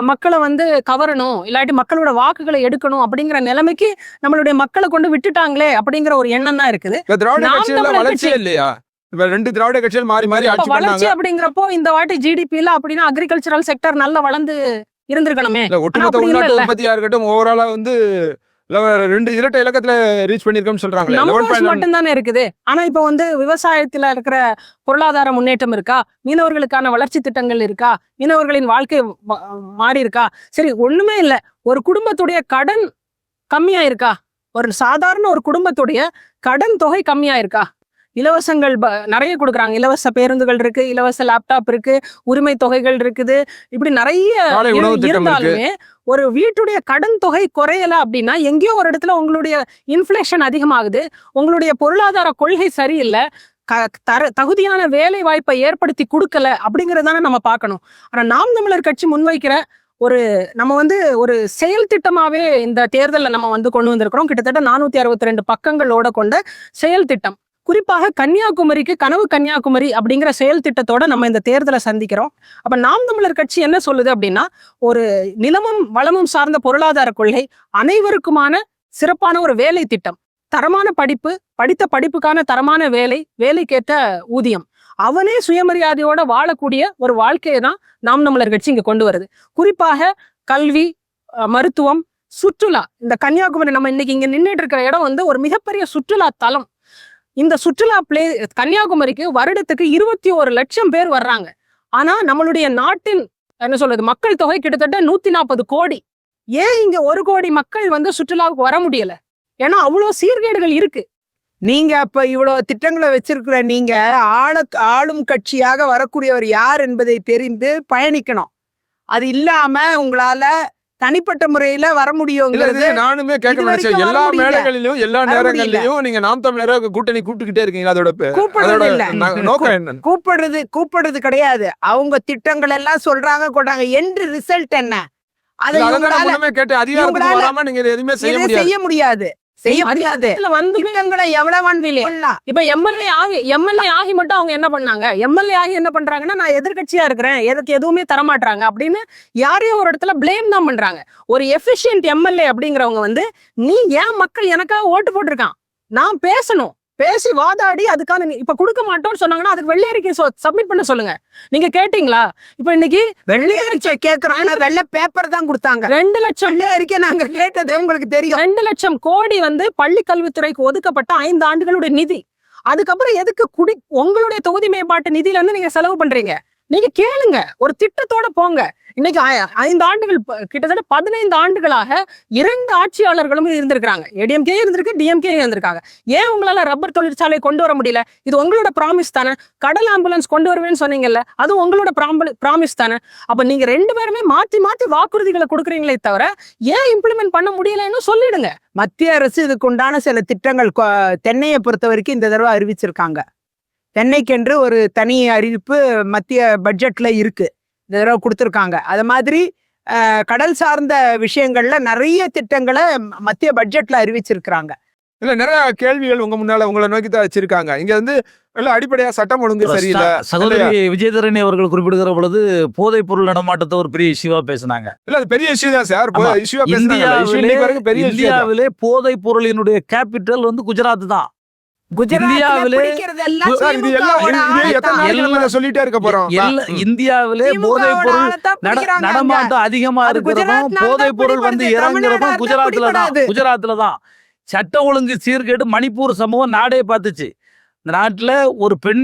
மக்களை வந்து கவரணும், இல்லாட்டி மக்களோட வாக்குகளை எடுக்கணும் அப்படிங்கிற நிலைமைக்கு நம்மளுடைய மக்களை கொண்டு விட்டுட்டாங்களே அப்படிங்கிற ஒரு எண்ணம் தான் இருக்குது. இந்த திராவிட நாம் கட்சியில தமிழர் வளர்ச்சியே கட்சி- இல்லையா? இப்ப 2 திராவிட கட்சிகள் மாறி மாறி இப்ப ஆட்சி வளர்ச்சி பண்ணாங்க. அப்படிங்கிறப்போ இந்த வாட்டி ஜிடிபில அப்படின்னா அக்ரிகல்ச்சரல் செக்டர் நல்லா வளர்ந்து இருந்திருக்கணுமே. இல்ல ஒட்டுமொத்த அப்படி உள்நாட்டு இல்லல்ல. உற்பத்தியா இருக்கட்டும், ஓவராலா வந்து 2 இரட்டை இலக்கத்துல ரீச் பண்ணிருக்கோம்னு சொல்றாங்களே. நம்பர்ஸ் 11.1 மட்டும் தானே இருக்குது. ஆனா இப்ப வந்து விவசாயத்துல இருக்கிற பொருளாதார முன்னேற்றம் இருக்கா? மீனவர்களுக்கான வளர்ச்சி திட்டங்கள் இருக்கா? மீனவர்களின் வாழ்க்கை மாறி இருக்கா? சரி, ஒண்ணுமே இல்ல. ஒரு குடும்பத்துடைய கடன் கம்மியா இருக்கா? ஒரு சாதாரண ஒரு குடும்பத்துடைய கடன் தொகை கம்மியா இருக்கா? இலவசங்கள் நிறைய கொடுக்குறாங்க. இலவச பேருந்துகள் இருக்கு, இலவச லேப்டாப் இருக்கு, உரிமை தொகைகள் இருக்குது, இப்படி நிறைய காலை உணவு திட்டம் இருந்தாலுமே ஒரு வீட்டுடைய கடன் தொகை குறையல அப்படின்னா எங்கேயோ ஒரு இடத்துல உங்களுடைய இன்ஃப்ளேஷன் அதிகமாகுது, உங்களுடைய பொருளாதார கொள்கை சரியில்லை, தகுதியான வேலை வாய்ப்பை ஏற்படுத்தி கொடுக்கல அப்படிங்கறதான நம்ம பார்க்கணும். ஆனா நாம் தமிழர் கட்சி முன்வைக்கிற நம்ம வந்து ஒரு செயல் திட்டமாவே இந்த தேர்தலில் நம்ம வந்து கொண்டு வந்திருக்கிறோம். கிட்டத்தட்ட 462 பக்கங்களோட கொண்ட செயல் திட்டம். குறிப்பாக கன்னியாகுமரிக்கு கனவு கன்னியாகுமரி அப்படிங்கிற செயல் திட்டத்தோட நம்ம இந்த தேர்தலை சந்திக்கிறோம். அப்ப நாம் தமிழர் கட்சி என்ன சொல்லுது அப்படின்னா, ஒரு நிலமும் வளமும் சார்ந்த பொருளாதார கொள்கை, அனைவருக்குமான சிறப்பான ஒரு வேலை திட்டம், தரமான படிப்பு, படித்த படிப்புக்கான தரமான வேலை, வேலைக்கேற்ற ஊதியம், அவனே சுயமரியாதையோட வாழக்கூடிய ஒரு வாழ்க்கையை தான் நாம் தமிழர் கட்சி இங்க கொண்டு வருது. குறிப்பாக கல்வி, மருத்துவம், சுற்றுலா. இந்த கன்னியாகுமரி நம்ம இன்னைக்கு இங்க நின்றுட்டு இருக்கிற இடம் வந்து ஒரு மிகப்பெரிய சுற்றுலா தலம். இந்த சுற்றுலா கன்னியாகுமரிக்கு வருடத்துக்கு 21 லட்சம் பேர் வர்றாங்க. ஆனா நம்மளுடைய நாட்டின் என்ன சொல்றது மக்கள் தொகை கிட்டத்தட்ட 140 கோடி. ஏன் இங்க 1 கோடி மக்கள் வந்து சுற்றுலாவுக்கு வர முடியல? ஏன்னா அவ்வளவு சீர்கேடுகள் இருக்கு. நீங்க அப்ப இவ்வளவு திட்டங்களை வச்சிருக்கிற நீங்க ஆளும் கட்சியாக வரக்கூடியவர் யார் என்பதை தெரிந்து பயணிக்கணும். அது இல்லாம உங்களால தனிப்பட்ட முறையில வர முடியுங்கிறது நானுமே கேட்க நினைச்சேன். எல்லா மேடைகளிலும் எல்லா நேரங்களிலும் நீங்க நாம் தமிழரை கூட்டணி கூப்பிட்டுக்கிட்டே இருக்கீங்க. அதோட நோக்கம் என்ன? கூப்பிடுறது கிடையாது. அவங்க திட்டங்கள் எல்லாம் சொல்றாங்க கொண்டாங்க என்று ரிசல்ட் என்ன? அதை கேட்டு அதிகாரத்துக்கு வராம நீங்க எதுவுமே செய்ய முடியாது. திட்டங்களை எவ்வளவு இப்ப எம்எல்ஏ ஆகி மட்டும் அவங்க என்ன பண்ணாங்க? எம்எல்ஏ ஆகி என்ன பண்றாங்கன்னா, நான் எதிர்கட்சியா இருக்கிறேன், எனக்கு எதுவுமே தரமாட்டாங்க அப்படின்னு யாரையும் ஒரு இடத்துல பிளேம் தான் பண்றாங்க. ஒரு எஃபிஷியன்ட் எம்எல்ஏ அப்படிங்கிறவங்க வந்து, நீ ஏன் மக்கள் எனக்காக ஓட்டு போட்டிருக்கான், நான் பேசணும், பேசி வாதாடி அதுக்கான இப்ப கொடுக்க மாட்டோம்னு சொன்னாங்கன்னா அதுக்கு வெள்ளை அறிக்கை சப்மிட் பண்ண சொல்லுங்க. நீங்க கேட்டீங்களா? இப்ப இன்னைக்கு வெள்ளை அறிக்கை கேட்கறோம், வெள்ளை பேப்பர் தான் கொடுத்தாங்க. 2 லட்சம் வெள்ளை அறிக்கை நாங்க கேட்டது உங்களுக்கு தெரியும். 2 லட்சம் கோடி வந்து பள்ளி கல்வித்துறைக்கு ஒதுக்கப்பட்ட 5 ஆண்டுகளுடைய நிதி. அதுக்கப்புறம் எதுக்கு உங்களுடைய தொகுதி மேம்பாட்டு நிதியில இருந்து நீங்க செலவு பண்றீங்க? நீங்க கேளுங்க, ஒரு திட்டத்தோட போங்க. இன்னைக்கு 5 ஆண்டுகள், கிட்டத்தட்ட 15 ஆண்டுகளாக 2 ஆட்சியாளர்களும் இருந்திருக்காங்க. ஏடிஎம்கே இருந்திருக்கு, டிஎம்கே இருந்திருக்காங்க. ஏன் உங்களால ரப்பர் தொழிற்சாலை கொண்டு வர முடியல? இது உங்களோட ப்ராமிஸ் தானே. கடல் ஆம்புலன்ஸ் கொண்டு வருவேன்னு சொன்னீங்கல்ல, அது உங்களோட ப்ராமிஸ் தானே. அப்ப நீங்க 2 பேருமே மாத்தி மாத்தி வாக்குறுதிகளை கொடுக்குறீங்களே தவிர ஏன் இம்ப்ளிமெண்ட் பண்ண முடியலன்னு சொல்லிடுங்க. மத்திய அரசு இதுக்கு உண்டான சில திட்டங்கள் தென்னையை பொறுத்த வரைக்கும் இந்த தடவை அறிவிச்சிருக்காங்க. தென்னைக்கென்று ஒரு தனி அறிவிப்பு மத்திய பட்ஜெட்ல இருக்கு, இந்த தடவை கொடுத்துருக்காங்க. அது மாதிரி கடல் சார்ந்த விஷயங்கள்ல நிறைய திட்டங்களை மத்திய பட்ஜெட்ல அறிவிச்சிருக்கிறாங்க. இல்ல நிறைய கேள்விகள் உங்க முன்னால உங்களை நோக்கி தான் வச்சிருக்காங்க. இங்க வந்து எல்லாம் அடிப்படையா சட்டம் ஒழுங்கு சரியில்லை. சகோதரி விஜயதரணி அவர்கள் குறிப்பிடுகிற பொழுது போதைப் பொருள் நடமாட்டத்தை ஒரு பெரிய இஷ்யூவா பேசினாங்க. இல்ல அது பெரிய இஷ்யூ தான் சார். ஆமா. இஷ்யூவா பேசுறாங்க. பெரிய இந்தியாவிலே போதைப் பொருளினுடைய கேபிட்டல் வந்து குஜராத் தான். இந்தியாவிலே சொல்லிட்டே இருக்க போறோம். இந்தியாவிலே போதைப் பொருள் நடமாட்டம் அதிகமா இருக்கிறதும் போதைப் பொருள் வந்து இறங்குறதும் குஜராத்ல தான். சட்ட ஒழுங்கு சீர்கேடு மணிப்பூர் சமூகம் நாடே பார்த்துச்சு. இந்த நாட்டுல ஒரு பெண்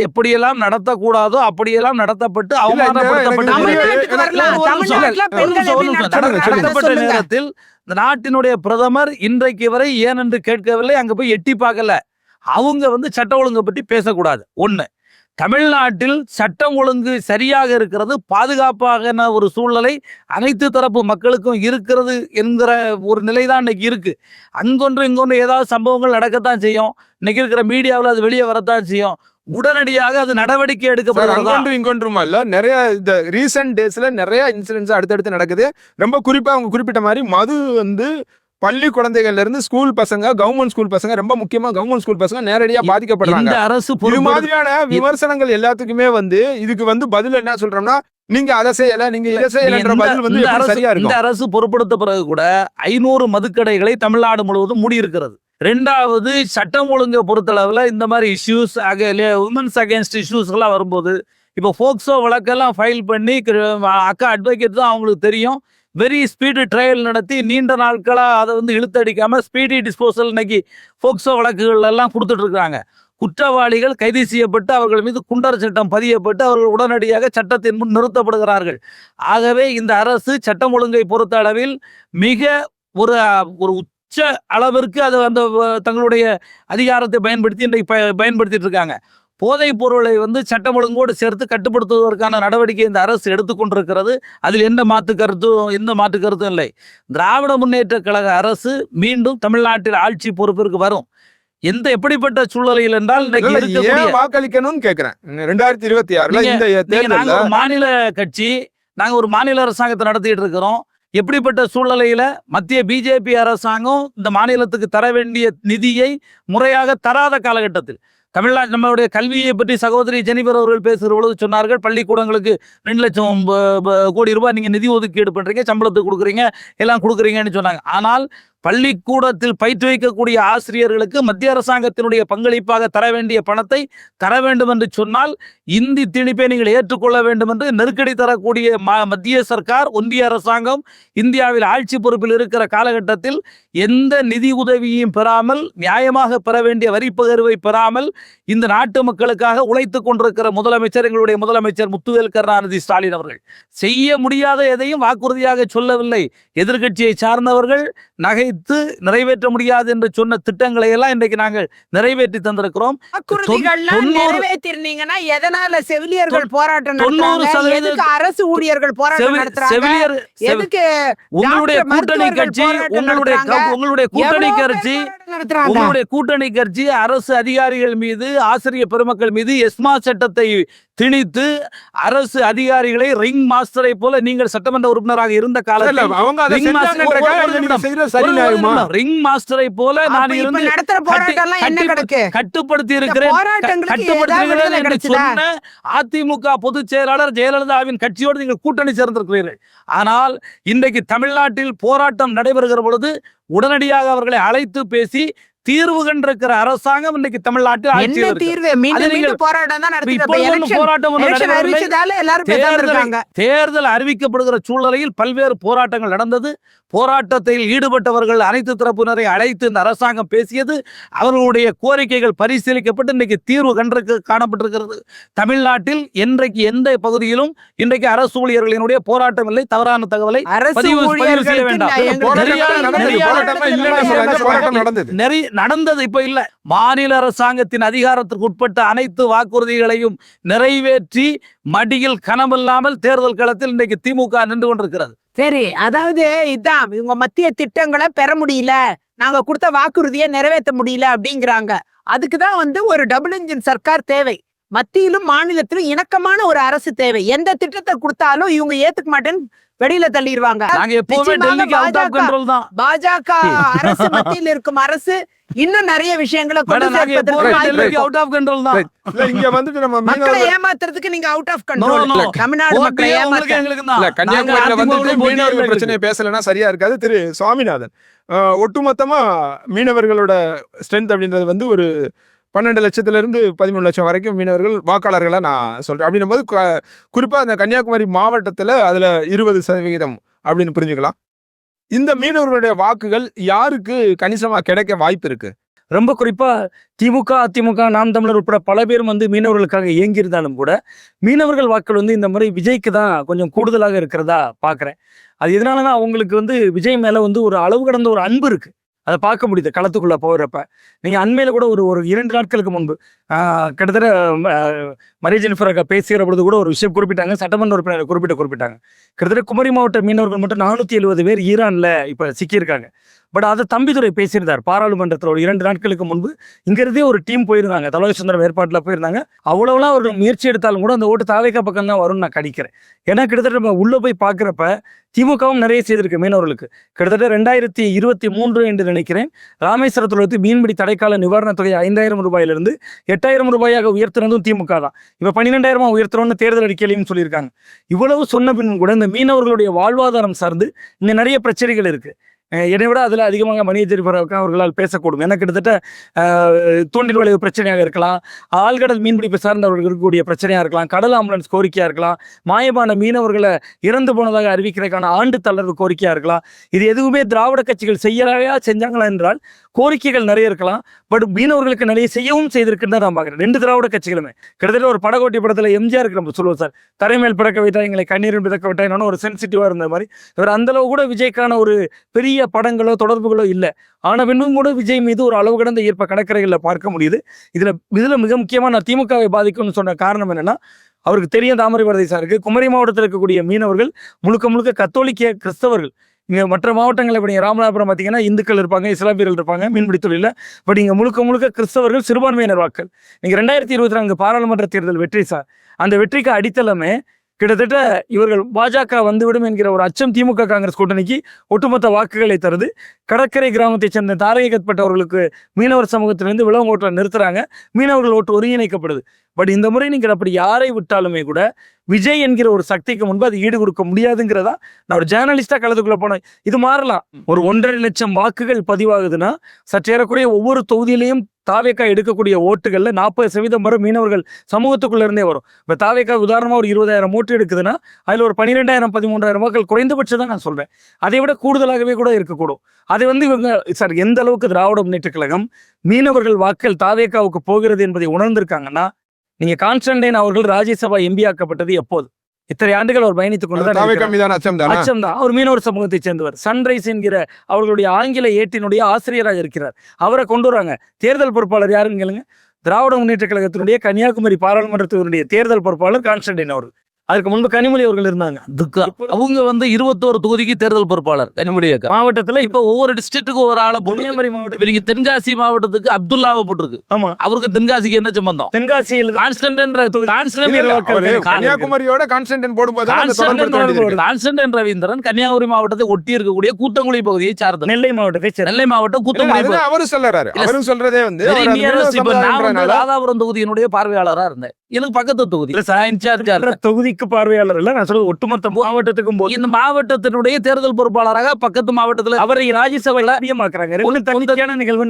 எப்படியெல்லாம் நடத்தக்கூடாதோ அப்படியெல்லாம் நடத்தப்பட்டு நடத்தப்பட்ட நேரத்தில் இந்த நாட்டினுடைய பிரதமர் இன்றைக்கு வரை ஏன் என்று கேட்கவில்லை, அங்க போய் எட்டி பார்க்கல. அவங்க வந்து சட்ட ஒழுங்கை பற்றி பேசக்கூடாது. ஒண்ணு, தமிழ்நாட்டில் சட்டம் ஒழுங்கு சரியாக இருக்கிறது, பாதுகாப்பாக ஒரு சூழ்நிலை அனைத்து தரப்பு மக்களுக்கும் இருக்கிறது என்கிற ஒரு நிலைதான் இன்னைக்கு இருக்கு. அங்கொன்று இங்கொன்று ஏதாவது சம்பவங்கள் நடக்கத்தான் செய்யும். இன்னைக்கு இருக்கிற மீடியாவில் அது வெளியே வரத்தான் செய்யும். உடனடியாக அது நடவடிக்கை எடுக்கப்படுறது. இங்கொன்றுமா இல்ல, நிறைய இந்த ரீசன்ட் டேஸ்ல நிறைய இன்சிடென்ட்ஸ் அடுத்தடுத்து நடக்குது. ரொம்ப குறிப்பா அவங்க குறிப்பிட்ட மாதிரி மது வந்து பள்ளி குழந்தைகள்ல இருந்து ஸ்கூல் பசங்க, கவர்மெண்ட் ஸ்கூல் பசங்க, ரொம்ப முக்கியமா கவர்மெண்ட் ஸ்கூல் பசங்க நேரடியா பாதிக்கப்படுறாங்க. இது மாதிரியான விமர்சனங்கள் எல்லாத்துக்குமே வந்து இதுக்கு வந்து பதில் என்ன சொல்றோம்னா, நீங்க அதை செய்யல, நீங்க இதை செய்யலன்ற பதில் வந்து சரியா இருக்கும். இந்த அரசு பொறுப்படுத்த பிறகு கூட 500 மதுக்கடைகளை தமிழ்நாடு முழுவதும் மூடி இருக்கிறது. ரெண்டாவது, சட்டம் ஒழுங்கை பொறுத்தளவுல இந்த மாதிரி இஷ்யூஸ் உமன்ஸ் அகேன்ஸ்ட் இஷ்யூஸ் எல்லாம் வரும்போது இப்போ போக்சோ வழக்கெல்லாம் ஃபைல் பண்ணி அக்கா அட்வொகேட் தான் அவங்களுக்கு தெரியும், வெரி ஸ்பீடு ட்ரையல் நடத்தி நீண்ட நாட்களாக அதை வந்து இழுத்தடிக்காம ஸ்பீடி டிஸ்போசல் இன்னைக்கு போக்சோ வழக்குகள் எல்லாம் கொடுத்துட்டு இருக்காங்க. குற்றவாளிகள் கைது செய்யப்பட்டு அவர்கள் மீது குண்டர் சட்டம் பதியப்பட்டு அவர்கள் உடனடியாக சட்டத்தின் முன் நிறுத்தப்படுகிறார்கள். ஆகவே இந்த அரசு சட்டம் ஒழுங்கை பொறுத்த அளவில் மிக ஒரு உச்ச அளவிற்கு அதை அந்த தங்களுடைய அதிகாரத்தை பயன்படுத்தி இன்றைக்கு பயன்படுத்திட்டு இருக்காங்க. போதைப் பொருளை வந்து சட்டம் ஒழுங்கோடு சேர்த்து கட்டுப்படுத்துவதற்கான நடவடிக்கை இந்த அரசு எடுத்துக்கொண்டிருக்கிறது. அதில் எந்த மாற்று கருத்தும் இல்லை. திராவிட முன்னேற்ற கழக அரசு மீண்டும் தமிழ்நாட்டில் ஆட்சி பொறுப்பிற்கு வரும். எப்படிப்பட்ட சூழ்நிலையில் என்றால் வாக்களிக்கணும்னு கேட்கிறேன். 2026 மாநில கட்சி, நாங்க ஒரு மாநில அரசாங்கத்தை நடத்திட்டு இருக்கிறோம். எப்படிப்பட்ட சூழ்நிலையில மத்திய பிஜேபி அரசாங்கம் இந்த மாநிலத்துக்கு தர வேண்டிய நிதியை முறையாக தராத காலகட்டத்தில் தமிழ்நாடு நம்மளுடைய கல்வியை பற்றி சகோதரி ஜெனிபர் அவர்கள் பேசுகிற பொழுது சொன்னார்கள், பள்ளிக்கூடங்களுக்கு 2 லட்சம் கோடி ரூபாய் நீங்க நிதி ஒதுக்கீடு பண்றீங்க, சம்பளத்துக்கு கொடுக்குறீங்க, எல்லாம் கொடுக்குறீங்கன்னு சொன்னாங்க. ஆனால் பள்ளிக்கூடத்தில் பயிற்றுவிக்கக்கூடிய ஆசிரியர்களுக்கு மத்திய அரசாங்கத்தினுடைய பங்களிப்பாக தர வேண்டிய பணத்தை தர வேண்டும் என்று சொன்னால் இந்தி திணிப்பை நீங்கள் ஏற்றுக்கொள்ள வேண்டும் என்று நெருக்கடி தரக்கூடிய மத்திய சர்க்கார், ஒன்றிய அரசாங்கம் இந்தியாவில் ஆட்சி பொறுப்பில் இருக்கிற காலகட்டத்தில் எந்த நிதி உதவியையும் பெறாமல், நியாயமாக பெற வேண்டிய வரிப்பகிர்வை பெறாமல் இந்த நாட்டு மக்களுக்காக உழைத்துக் கொண்டிருக்கிற முதலமைச்சர், எங்களுடைய முதலமைச்சர் முத்துவேல் கருணாநிதி ஸ்டாலின் அவர்கள் செய்ய முடியாத எதையும் வாக்குறுதியாக சொல்லவில்லை. எதிர்கட்சியை சார்ந்தவர்கள் நகைத்து நிறைவேற்ற முடியாது என்று சொன்ன திட்டங்களை எல்லாம் இன்றைக்கு நாங்கள் நிறைவேற்றி தந்திருக்கிறோம். நிறைவேற்றிருந்தீங்கன்னா எதனால செவிலியர்கள் போராட்டம் நடத்துறாங்க? அரசு ஊழியர்கள் போராட்டம் நடத்துறாங்க? எதுக்கு உங்களுடைய கூட்டணி கட்சி கூட்டணி கட்சி அரசு அதிகாரிகள் மீது, ஆசிரியர் பெருமக்கள் மீது எஸ்மா சட்டத்தை திணித்து அரசு அதிகாரிகளை ரிங் மாஸ்டரை போல நீங்கள் சட்டமன்ற உறுப்பினராக இருந்த காலத்தில் ரிங் மாஸ்டரை போல நான் இருந்து கட்டுப்படுத்தி இருக்கிறேன் சொன்ன அதிமுக பொதுச் செயலாளர் ஜெயலலிதாவின் கட்சியோடு நீங்கள் கூட்டணி சேர்ந்திருக்கிறீர்கள். ஆனால் இன்றைக்கு தமிழ்நாட்டில் போராட்டம் நடைபெறுகிற பொழுது உடனடியாக அவர்களை அழைத்து பேசி தீர்வு கண்டிருக்கிற அரசாங்கம் இன்னைக்கு தமிழ்நாட்டில் தேர்தல் அறிவிக்கப்படுகிற சூழ்நிலையில் பல்வேறு போராட்டங்கள் நடந்தது. போராட்டத்தில் ஈடுபட்டவர்கள் அனைத்து தரப்பினரை அழைத்து இந்த அரசாங்கம் பேசியது. அவர்களுடைய கோரிக்கைகள் பரிசீலிக்கப்பட்டு இன்றைக்கு தீர்வு காணப்பட்டிருக்கிறது. தமிழ்நாட்டில் இன்றைக்கு எந்த பகுதியிலும் இன்றைக்கு அரசு ஊழியர்களினுடைய போராட்டம் இல்லை. தவறான தகவலை பதிவு செய்ய வேண்டாம். நடந்தது இப்ப இல்ல. மாநில அரசாங்கத்தின் அதிகாரத்திற்கு உட்பட்ட அனைத்து வாக்குறுதிகளையும் நிறைவேற்றி மடியில் கனமில்லாமல் தேர்தல் களத்தில் இன்றைக்கு திமுக நின்று கொண்டிருக்கிறது. சரி, அதாவது இதான் இவங்க மத்திய திட்டங்களை பெற முடியல, நாங்க கொடுத்த வாக்குறுதியை நிறைவேற்ற முடியல அப்படிங்கிறாங்க. அதுக்குதான் வந்து ஒரு டபுள் இன்ஜின் சர்க்கார் தேவை. மத்தியிலும் மாநிலத்திலும் இணக்கமான ஒரு அரசு தேவை. எந்த திட்டத்தை கொடுத்தாலும் இவங்க ஏத்துக்க மாட்டேன்னு வெளியில தள்ளிடுவாங்க. நாங்க எப்பவுமே நிச்சயமாக டெல்லிக்கு அவுட் ஆஃப் கண்ட்ரோல் தான். பாஜக அரசு மத்தியில் இருக்கும் அரசு இன்னும் நிறைய விஷயங்களை கொண்டு மேடம், நாங்க எப்பவுமே சேர்ப்பதற்கு வாய்ப்பு டெல்லிக்கு இருக்கு. அவுட் ஆஃப் கண்ட்ரோல் தான். இல்ல இங்க வந்துட்டு நம்ம மக்களை மீனவர்கள் ஏமாத்துறதுக்கு நீங்க out of No, control. no. Tamil Nadu okay, மக்களை உங்களுக்கு ஏமாத்த எங்களுக்கு தான். இல்ல கன்னியாகுமரியில நாங்க வந்துட்டு அதிமுக மீனவர்கள் போட்டியிடல பிரச்சனையை பேசலன்னா சரியா இருக்காது. திரு சுவாமிநாதன், ஒட்டுமொத்தமா மீனவர்களோட ஸ்ட்ரென்த் அப்படின்றது வந்து ஒரு 12 லட்சத்துல இருந்து 13 லட்சம் வரைக்கும் மீனவர்கள் வாக்காளர்களா நான் சொல்றேன். அப்படின்னும் போது குறிப்பா அந்த கன்னியாகுமரி மாவட்டத்துல அதுல 20% அப்படின்னு புரிஞ்சுக்கலாம். இந்த மீனவர்களுடைய வாக்குகள் யாருக்கு கணிசமா கிடைக்க வாய்ப்பு இருக்கு? ரொம்ப குறிப்பா திமுக, அதிமுக, நாம் தமிழர் உட்பட பல பேரும் வந்து மீனவர்களுக்காக இயங்கியிருந்தாலும் கூட மீனவர்கள் வாக்கள் வந்து இந்த முறை விஜய்க்கு தான் கொஞ்சம் கூடுதலாக இருக்கிறதா பார்க்குறேன். அது எதனாலனா அவங்களுக்கு வந்து விஜய் மேல வந்து ஒரு அளவு கடந்த ஒரு அன்பு இருக்கு. அதை பார்க்க முடியுது களத்துக்குள்ள போகிறப்ப. நீங்க அண்மையில கூட ஒரு 2 நாட்களுக்கு முன்பு கிட்டத்தட்ட மரிய ஜெனிஃபர் அக்கா பேசுகிற பொழுது கூட ஒரு விஷயம் குறிப்பிட்டாங்க. சட்டமன்ற உறுப்பினர் குறிப்பிட்டாங்க. கிட்டத்தட்ட குமரி மாவட்ட மீனவர்கள் மட்டும் 470 பேர் ஈரான்ல இப்ப சிக்கியிருக்காங்க. பட் அதை தம்பிதுரை பேசியிருந்தார் பாராளுமன்றத்தில் ஒரு 2 நாட்களுக்கு முன்பு. இங்கிருந்தே ஒரு டீம் போயிருந்தாங்க, தலைவர் சுந்தரம் ஏற்பாட்டில் போயிருந்தாங்க. அவ்வளவுலாம் அவர்கள் முயற்சி எடுத்தாலும் கூட அந்த ஓட்டு தாவேக்கா பக்கம் தான் வரும்னு நான் கணிக்கிறேன். ஏன்னா கிட்டத்தட்ட நம்ம உள்ள போய் பார்க்குறப்ப திமுகவும் நிறைய செய்திருக்கு மீனவர்களுக்கு. கிட்டத்தட்ட 2023 என்று நினைக்கிறேன், ராமேஸ்வரத்தில் வந்து மீன்பிடி தடைக்கால நிவாரணத் தொகை 5000 ரூபாயிலிருந்து 8000 ரூபாயாக உயர்த்தினதும் திமுக தான். இப்போ 12,000 உயர்த்தணும்னு தேர்தல் அறிக்கையிலையும் சொல்லியிருக்காங்க. இவ்வளவு சொன்ன பின் கூட இந்த மீனவர்களுடைய வாழ்வாதாரம் சார்ந்து இன்னும் நிறைய பிரச்சனைகள் இருக்கு. என்னை விட அதில் அதிகமாக மணிய ஜெனிஃபர் அவர்களால் பேசக்கூடும். ஏன்னா கிட்டத்தட்ட தூண்டில் விளைவு பிரச்சனையாக இருக்கலாம், ஆழ்கடல் மீன்பிடிப்பு சார்ந்தவர்கள் இருக்கக்கூடிய பிரச்சனையாக இருக்கலாம், கடல் ஆம்புலன்ஸ் கோரிக்கையாக இருக்கலாம், மாயமான மீனவர்களை இறந்து போனதாக அறிவிக்கிறதுக்கான ஆண்டு தளர்வு கோரிக்கையாக இருக்கலாம். இது எதுவுமே திராவிட கட்சிகள் செய்யலையா செஞ்சாங்களா என்றால் கோரிக்கைகள் நிறைய இருக்கலாம். பட் மீனவர்களுக்கு நிறைய செய்யவும் செய்திருக்குன்னு தான் நான் பார்க்குறேன். 2 திராவிட கட்சிகளுமே. கிட்டத்தட்ட ஒரு படகோட்டி படத்தில் எம்ஜிஆர் நம்ம சொல்லுவோம் சார், தரைமேல் பிறக்க வைத்தா எங்களை கண்ணீரில் பிறக்க விட்டாயினு ஒரு சென்சிட்டிவாக இருந்த மாதிரி. இவர் அந்தளவு கூட விஜய்க்கான ஒரு பெரிய படங்களோ தொடர்புகளோ இல்லை. ஆனா பின்னும் கூட விஜய் மீது ஒரு அளவு கடந்த ஈர்ப்ப கடற்கரைகளில் பார்க்க முடியுது. இதுல மிக முக்கியமா நான் திமுகவை பாதிக்கும்னு சொன்ன காரணம் என்னன்னா, அவருக்கு தெரியும் தாமரைபரதை சாருக்கு குமரி மாவட்டத்தில் இருக்கக்கூடிய மீனவர்கள் முழுக்க கத்தோலிக்க கிறிஸ்தவர்கள். இங்கே மற்ற மாவட்டங்களில் இப்போ நீங்கள் ராமநாதபுரம் பார்த்தீங்கன்னா இந்துக்கள் இருப்பாங்க, இஸ்லாமியர்கள் இருப்பாங்க மீன்பிடி தொழிலில். பட் இங்கே முழுக்க கிறிஸ்தவர்கள் சிறுபான்மையினர் வாக்கள். நீங்கள் 2024 பாராளுமன்ற தேர்தல் வெற்றி சார், அந்த வெற்றிக்கு அடித்தளமே கிட்டத்தட்ட இவர்கள் பாஜக வந்துவிடும் என்கிற ஒரு அச்சம் திமுக காங்கிரஸ் கூட்டணிக்கு ஒட்டுமொத்த வாக்குகளை தருது. கடற்கரை கிராமத்தைச் சேர்ந்த தாரகைப்பட்டவர்களுக்கு மீனவர் சமூகத்திலிருந்து விலங்கு ஓட்டை நிறுத்துறாங்க, மீனவர்கள் ஓட்டு ஒருங்கிணைக்கப்படுது. பட் இந்த முறை நீங்கள் அப்படி யாரை விட்டாலுமே கூட விஜய் என்கிற ஒரு சக்திக்கு முன்பு அது ஈடு கொடுக்க முடியாதுங்கிறதா நான் ஒரு ஜேர்னலிஸ்டா களத்துக்குள்ள போனேன். இது மாறலாம். ஒரு 1.5 லட்சம் வாக்குகள் பதிவாகுதுன்னா சற்றேறக்குறைய ஒவ்வொரு தொகுதியிலையும் தாவேக்கா எடுக்கக்கூடிய ஓட்டுகள்ல 40% வரை மீனவர்கள் சமூகத்துக்குள்ள இருந்தே வரும். இப்ப தாவேக்கா உதாரணமா ஒரு 20,000 ஓட்டு எடுக்குதுன்னா அதுல ஒரு 12,000 13,000 வாக்கள் குறைந்தபட்சம் தான் நான் சொல்றேன். அதை விட கூடுதலாகவே கூட இருக்கக்கூடும். அதை வந்து இவங்க சார் எந்த அளவுக்கு திராவிட முன்னேற்ற கழகம் மீனவர்கள் வாக்கள் தாவேக்காவுக்கு போகிறது என்பதை உணர்ந்திருக்காங்கன்னா, நீங்க கான்ஸ்டன்டைன் அவர்கள் ராஜ்யசபா எம்பி ஆக்கப்பட்டது எப்போது? இத்தனை ஆண்டுகள் அவர் பயணித்துக் கொண்டுதான் அச்சம் தான். அவர் மீனவர் சமூகத்தை சேர்ந்தவர். சன்ரைஸ் என்கிற அவர்களுடைய ஆங்கில ஏட்டினுடைய ஆசிரியராக இருக்கிறார். அவரை கொண்டு வராங்க. தேர்தல் பொறுப்பாளர் யாருன்னு கேளுங்க, திராவிட முன்னேற்ற கழகத்தினுடைய கன்னியாகுமரி பாராளுமன்றத்தினுடைய தேர்தல் பொறுப்பாளர் கான்ஸ்டன்டைன் அவர்கள். அதுக்கு முன்பு கனிமொழி அவர்கள் இருந்தாங்க. அவங்க வந்து 21 தொகுதிக்கு தேர்தல் பொறுப்பாளர் கனிமொழி மாவட்டத்துல. இப்ப ஒவ்வொரு டிஸ்ட்ரிக்ட்டுக்கு ஒரு ஆளை கன்னியாகுமரி மாவட்டம், தென்காசி மாவட்டத்துக்கு அப்துல்லாவை போட்டிருக்கு. ஆமா, அவருக்கு தென்காசிக்கு என்ன சம்பந்தம்? தென்காசியில் கன்னியாகுமரியோட கான்ஸ்டன்டைன் போடும்போது கான்ஸ்டன்டைன் ரவீந்திரன் கன்னியாகுமரி மாவட்டத்தை ஒட்டி இருக்கக்கூடிய கூத்தங்குழி பகுதியை சார்ந்த நெல்லை மாவட்டத்தை நெல்லை மாவட்டம் கூத்தங்குழி. அவரு சொல்றாரு, அவரும் சொல்றதே வந்து நான் வந்து ராதாபுரம் தொகுதியினுடைய பார்வையாளரா இருந்தேன். எனக்கு பக்கத்து தொகுதி தொகுதிக்கு பார்வையாளர் இல்ல, நான் சொல்றது ஒட்டுமொத்த மாவட்டத்துக்கும் போது இந்த மாவட்டத்தினுடைய தேர்தல் பொறுப்பாளராக பக்கத்து மாவட்டத்துல அவரை ராஜ்யசபையில அதிகமாக்குறாங்க.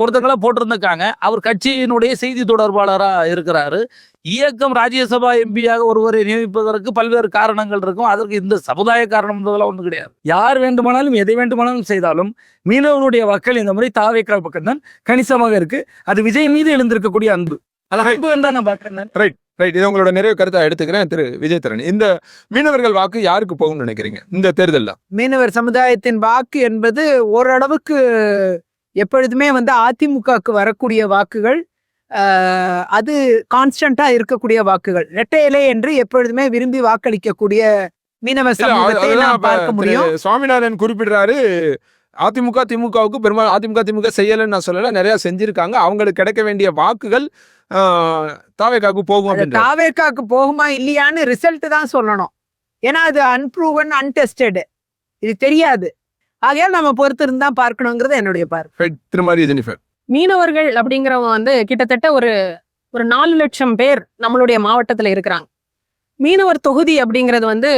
ஒருத்தங்களா போட்டிருந்திருக்காங்க. அவர் கட்சியினுடைய செய்தி தொடர்பாளரா இருக்கிறாரு. இயக்கம் ராஜ்யசபா எம்பியாக ஒருவரை நியமிப்பதற்கு பல்வேறு காரணங்கள் இருக்கும். அதற்கு இந்த சமுதாய காரணம் ஒன்றும் கிடையாது. யார் வேண்டுமானாலும் எதை வேண்டுமானாலும் செய்தாலும் மீனவர்களுடைய வாக்கள் இந்த முறை தாவேக்கா பக்கம் தான் கணிசமாக இருக்கு. அது விஜய் மீது எழுந்திருக்கக்கூடிய அன்பு. ரைட். இதை உங்களோட நிறைய கருத்தை எடுத்துக்கிறேன். திரு விஜய் தரணி, இந்த மீனவர்கள் வாக்கு யாருக்கு போகும்னு நினைக்கிறீங்க இந்த தேர்தலில்? மீனவர் சமுதாயத்தின் வாக்கு என்பது ஓரளவுக்கு எப்பொழுதுமே வந்து அதிமுகவுக்கு வரக்கூடிய வாக்குகள், அது கான்ஸ்டன்டா இருக்கக்கூடிய வாக்குகள். இரட்டை இலை என்று எப்பொழுதுமே விரும்பி வாக்களிக்கக்கூடிய மீனவர் சமூகத்தை நாம் பார்க்க முடியும். சுவாமிநாதன் குறிப்பிடுறாரு, அதிமுக திமுகவுக்கு பெரும்பாலும் அதிமுக திமுக செய்யலன்னு நான் சொல்லல, நிறைய செஞ்சிருக்காங்க. அவங்களுக்கு கிடைக்க வேண்டிய வாக்குகள் தாவேக்காக்கு போகும். தாவேக்காக்கு போகுமா இல்லையான்னு ரிசல்ட் தான் சொல்லணும். ஏன்னா அது அன்ப்ரூவன் அன்டெஸ்டட். இது தெரியாது. ஆகையால் நம்ம பொறுத்து இருந்தா பார்க்கணுங்கிறது என்னுடைய பார்வை. Right, Thirumari Jennifer. மீனவர்கள் அப்படிங்கிறவங்க வந்து கிட்டத்தட்ட ஒரு 4 லட்சம் பேர் நம்மளுடைய மாவட்டத்துல இருக்கிறாங்க. மீனவர் தொகுதி அப்படிங்கிறது வந்து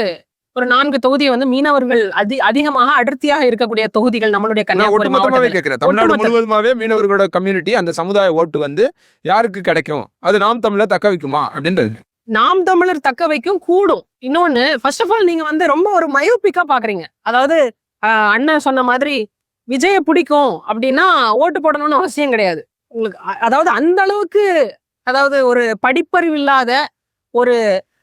ஒரு 4 தொகுதி வந்து மீனவர்கள் அதிகமாக அடர்த்தியாக இருக்கக்கூடிய தொகுதிகள் நம்மளுடைய நான் கன்னியாகுமரி ஒட்டுமொத்தமாவே மாவட்டத்துல. கேட்கிறேன். தமிழ்நாடு ஒட்டுமொத்த- முழுவதுமாவே மீனவர்களோட கம்யூனிட்டி அந்த சமுதாய ஓட்டு வந்து யாருக்கு கிடைக்கும், அது நாம் தமிழர் தக்க வைக்குமா அப்படின்றது. நாம் தமிழர் தக்க வைக்கும் கூடும். இன்னொன்னு, ஃபர்ஸ்ட் ஆஃப் ஆல் நீங்க வந்து ரொம்ப ஒரு மயோபிக்கா பாக்குறீங்க. அதாவது அண்ணன் சொன்ன மாதிரி விஜய பிடிக்கும் அப்படின்னா ஓட்டு போடணும்னு அவசியம் கிடையாது உங்களுக்கு. அதாவது அந்த அளவுக்கு, அதாவது ஒரு படிப்பறிவு இல்லாத ஒரு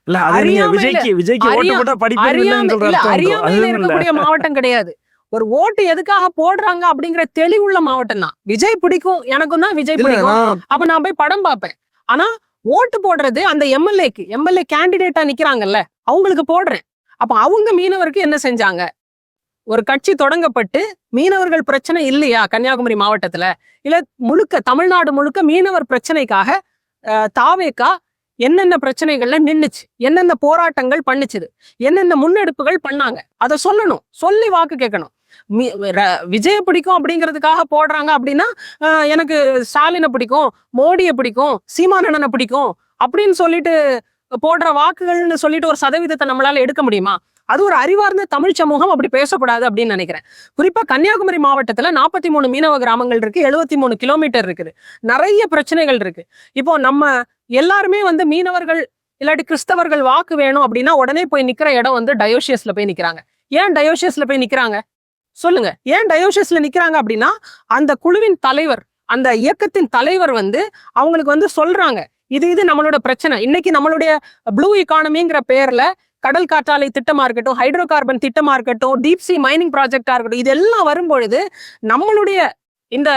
இல்ல அது நீங்க அறியாமையில- விஜய்க்கு ஓட்டு போட்டா அறியாமையில இருக்கக்கூடிய படிப்பு மாவட்டம் கிடையாது. ஒரு ஓட்டு எதுக்காக போடுறாங்க அப்படிங்கிற தெளிவுள்ள மாவட்டம் தான். விஜய் பிடிக்கும், எனக்கும் தான் விஜய் இல்ல, பிடிக்கும், நான் அப்ப நான் போய் படம் பார்ப்பேன். ஆனா ஓட்டு போடுறது அந்த எம்எல்ஏ கேண்டிடேட்டா நிக்கிறாங்கல்ல, அவங்களுக்கு போடுறேன். அப்ப அவங்க மீனவருக்கு என்ன செஞ்சாங்க? ஒரு கட்சி தொடங்கப்பட்டு மீனவர்கள் பிரச்சனை இல்லையா கன்னியாகுமரி மாவட்டத்துல? இல்ல முழுக்க தமிழ்நாடு முழுக்க மீனவர் பிரச்சனைக்காக தாவேகா என்னென்ன பிரச்சனைகள்ல நின்னுச்சு, என்னென்ன போராட்டங்கள் பண்ணுச்சுது, என்னென்ன முன்னெடுப்புகள் பண்ணாங்க, அதை சொல்லணும், சொல்லி வாக்கு கேட்கணும். விஜய பிடிக்கும் அப்படிங்கிறதுக்காக போடுறாங்க அப்படின்னா எனக்கு ஸ்டாலினை பிடிக்கும், மோடியை பிடிக்கும், சீமானண்ணனை பிடிக்கும் அப்படின்னு சொல்லிட்டு போடுற வாக்குகள்னு சொல்லிட்டு ஒரு சதவீதத்தை நம்மளால எடுக்க முடியுமா? அது ஒரு அறிவார்ந்த தமிழ் சமூகம் அப்படி பேசக்கூடாது அப்படின்னு நினைக்கிறேன். குறிப்பா கன்னியாகுமரி மாவட்டத்துல 43 மீனவ கிராமங்கள் இருக்கு, 73 கிலோமீட்டர் இருக்குது, நிறைய பிரச்சனைகள் இருக்கு. இப்போ நம்ம எல்லாருமே வந்து மீனவர்கள் இல்லாட்டி கிறிஸ்தவர்கள் வாக்கு வேணும் அப்படின்னா உடனே போய் நிக்கிற இடம் வந்து டயோசியஸ்ல போய் நிக்கிறாங்க. ஏன் டயோசியஸ்ல போய் நிக்கிறாங்க சொல்லுங்க? ஏன் டயோசியஸ்ல நிக்கிறாங்க அப்படின்னா அந்த குழுவின் தலைவர், அந்த இயக்கத்தின் தலைவர் வந்து அவங்களுக்கு வந்து சொல்றாங்க, இது நம்மளோட பிரச்சனை. இன்னைக்கு நம்மளுடைய ப்ளூ எக்கானமிங்கிற பேர்ல கடல் காற்றாலை திட்டமா இருக்கட்டும், ஹைட்ரோ கார்பன் திட்டமா இருக்கட்டும், டீப் சி மைனிங் ப்ராஜெக்டா இருக்கட்டும், இதெல்லாம் வரும்பொழுது நம்மளுடைய இந்த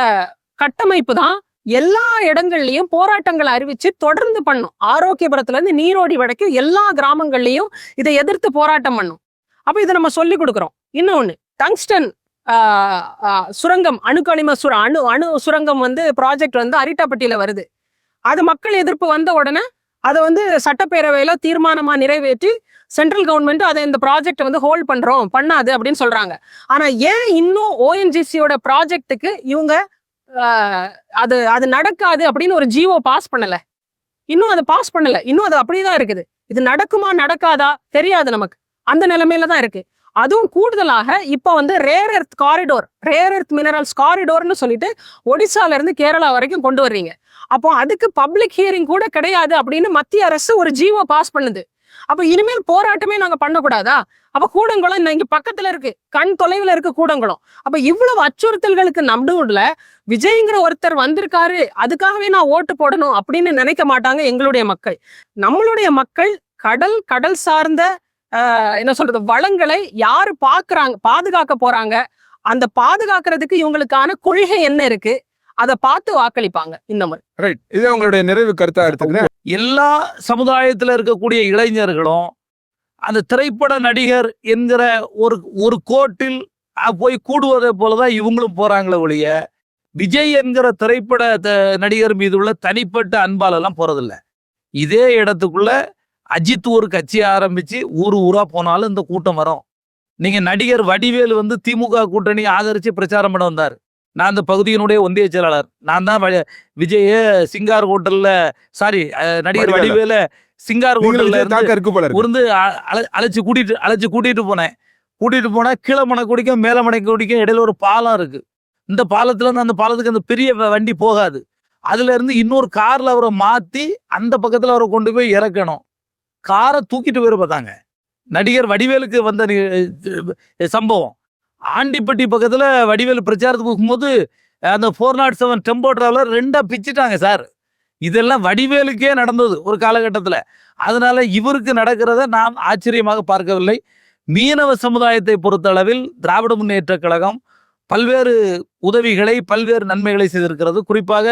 கட்டமைப்பு தான் எல்லா இடங்கள்லயும் போராட்டங்களை அறிவிச்சு தொடர்ந்து பண்ணும். ஆரோக்கியபுரத்துல இருந்து நீரோடி வரைக்கும் எல்லா கிராமங்கள்லயும் இதை எதிர்த்து போராட்டம் பண்ணும். அப்ப இதை நம்ம சொல்லி கொடுக்குறோம். இன்னொன்னு, டங்ஸ்டன் சுரங்கம், அணுக்கனிம அணு சுரங்கம் வந்து ப்ராஜெக்ட் வந்து அரிட்டாப்பட்டியில வருது. அது மக்கள் எதிர்ப்பு வந்த உடனே அதை வந்து சட்டப்பேரவையில தீர்மானமா நிறைவேற்றி சென்ட்ரல் கவர்மெண்ட் அதை இந்த ப்ராஜெக்ட் வந்து ஹோல்ட் பண்ணாது அப்படின்னு சொல்றாங்க. ஆனா ஏன் இன்னும் ஓஎன்ஜிசியோட ப்ராஜெக்டுக்கு இவங்க அது நடக்காது அப்படின்னு ஒரு ஜிஓ பாஸ் பண்ணல? இன்னும் அதை பாஸ் பண்ணல, இன்னும் அது அப்படியேதான் இருக்குது. இது நடக்குமா நடக்காதா தெரியாது நமக்கு, அந்த நிலைமையில தான் இருக்கு. அதுவும் கூடுதலாக இப்ப வந்து ரேர் எர்த் மினரல்ஸ் காரிடோர்னு சொல்லிட்டு ஒடிசால இருந்து கேரளா வரைக்கும் கொண்டு வர்றீங்க. அப்போ அதுக்கு பப்ளிக் ஹியரிங் கூட கிடையாது அப்படின்னு மத்திய அரசு ஒரு ஜிஓ பாஸ் பண்ணுது. அப்ப இனிமேல் போராட்டமே நாங்க பண்ணக்கூடாதா? அப்ப கூடங்குளம் இங்க பக்கத்துல இருக்கு, கண் தொலைவுல இருக்கு கூடங்குளம். அப்ப இவ்வளவு அச்சுறுத்தல்களுக்கு நடுவுல விஜய்ங்கிற ஒருத்தர் வந்திருக்காரு, அதுக்காகவே நான் ஓட்டு போடணும் அப்படின்னு நினைக்க மாட்டாங்க எங்களுடைய மக்கள். நம்மளுடைய மக்கள் கடல் சார்ந்த என்ன சொல்றது வளங்களை யாரு பாதுகாக்க போறாங்க, அந்த பாதுகாக்கிறதுக்கு இவங்களுக்கான கொள்கை என்ன இருக்கு, அதை பார்த்து வாக்களிப்பாங்க இந்த முறை. ரைட், இது உங்களுடைய நிறைவு கருத்தா எடுத்துக்கிறேன். எல்லா சமுதாயத்துல இருக்கக்கூடிய இளைஞர்களும் அந்த திரைப்பட நடிகர் என்கிற ஒரு கோட்டில் போய் கூடுவதை போலதான் இவங்களும் போறாங்களே ஒழிய விஜய் என்கிற திரைப்பட நடிகர் மீது உள்ள தனிப்பட்ட அன்பால் எல்லாம் போறதில்ல. இதே இடத்துக்குள்ள அஜித் ஒரு கட்சி ஆரம்பிச்சு ஊரா போனாலும் இந்த கூட்டம் வரும். நீங்க நடிகர் வடிவேலு வந்து திமுக கூட்டணி ஆதரிச்சு பிரச்சாரம் பண்ண வந்தார். நான் அந்த பகுதியினுடைய ஒன்றிய செயலாளர். நான் தான் விஜய சிங்கார் ஹோட்டல்ல நடிகர் வடிவேல சிங்கார் ஹோட்டல்ல இருந்து அழைச்சு கூட்டிட்டு போனேன். கூட்டிட்டு போனா கீழே மணக்குடிக்கும் மேல மணக்குடிக்கும் இடையில ஒரு பாலம் இருக்கு. இந்த பாலத்துல இருந்து அந்த பாலத்துக்கு அந்த பெரிய வண்டி போகாது. அதுல இருந்து இன்னொரு கார்ல அவரை மாத்தி அந்த பக்கத்துல அவரை கொண்டு போய் இறக்கணும். காரை தூக்கிட்டு போய் பார்த்தாங்க. நடிகர் வடிவேலுக்கு வந்த சம்பவம். ஆண்டிப்பட்டி பக்கத்துல வடிவேலு பிரச்சாரத்துக்கு போகும்போது அந்த 407 டெம்போ டிராவலர் 2ஆ பிச்சுட்டாங்க சார். இதெல்லாம் வடிவேலுக்கே நடந்தது ஒரு காலகட்டத்துல. அதனால இவருக்கு நடக்கிறத நாம் ஆச்சரியமாக பார்க்கவில்லை. மீனவ சமுதாயத்தை பொறுத்தளவில் திராவிட முன்னேற்ற கழகம் பல்வேறு உதவிகளை பல்வேறு நன்மைகளை செய்திருக்கிறது. குறிப்பாக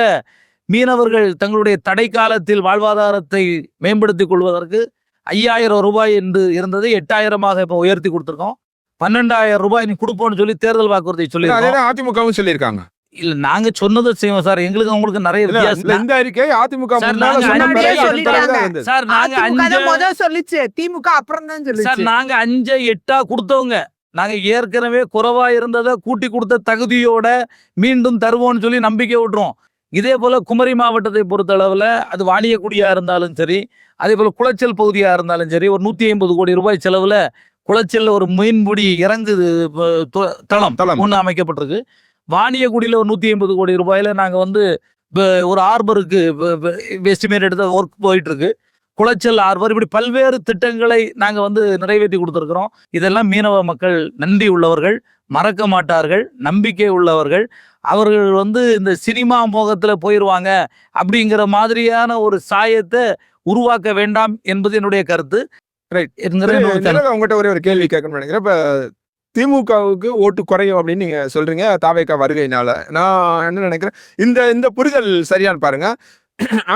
மீனவர்கள் தங்களுடைய தடை காலத்தில் வாழ்வாதாரத்தை மேம்படுத்திக் கொள்வதற்கு 5000 ரூபாய் என்று இருந்தது 8000 இப்ப உயர்த்தி கொடுத்திருக்கோம். 12000 ரூபாய் நீ கொடுப்போம்னு சொல்லி தேர்தல் வாக்குறுதி சொல்லி அதிமுகவும் சொல்லியிருக்காங்க. இல்ல நாங்க சொன்னதை செய்வோம் சார். எங்களுக்கு உங்களுக்கு நிறைய வித்தியாசம். இந்த அறிக்கை அதிமுக சொல்லிச்சு, திமுக அப்புறம் தான் சொல்லிச்சு. சார் நாங்க 5 8 கொடுத்தவங்க நாங்க ஏற்கனவே குறைவா இருந்ததை கூட்டி கொடுத்த தகுதியோட மீண்டும் தருவோம்னு சொல்லி நம்பிக்கை விட்டுறோம். இதே போல குமரி மாவட்டத்தை பொறுத்த அளவுல அது வாணியக்குடியா இருந்தாலும் சரி, அதே போல குளச்சல் பகுதியா இருந்தாலும் சரி, ஒரு 150 கோடி ரூபாய் செலவுல குளச்சல்ல ஒரு மீன்பிடி இறங்கு தளம் ஒன்று அமைக்கப்பட்டிருக்கு. வாணியக்குடியில ஒரு 150 கோடி ரூபாயில நாங்க வந்து ஒரு ஆர்பருக்கு எஸ்டிமேட் எடுத்த ஒர்க் போயிட்டு இருக்கு. குளச்சல் ஆர்பர், இப்படி பல்வேறு திட்டங்களை நாங்க வந்து நிறைவேற்றி கொடுத்துருக்குறோம். இதெல்லாம் மீனவ மக்கள் நன்றி உள்ளவர்கள், மறக்க மாட்டார்கள், நம்பிக்கை உள்ளவர்கள். அவர்கள் வந்து இந்த சினிமா மோகத்துல போயிடுவாங்க அப்படிங்கிற மாதிரியான ஒரு சாயத்தை உருவாக்க வேண்டாம் என்பது என்னுடைய கருத்து. ரைட். உங்ககிட்ட ஒரே ஒரு கேள்வி கேட்கணும்னு நினைக்கிறேன். இப்ப திமுகவுக்கு ஓட்டு குறையும் அப்படின்னு நீங்க சொல்றீங்க தாவேகா வருகையினால. நான் என்ன நினைக்கிறேன், இந்த புரிதல் சரியான்னு பாருங்க.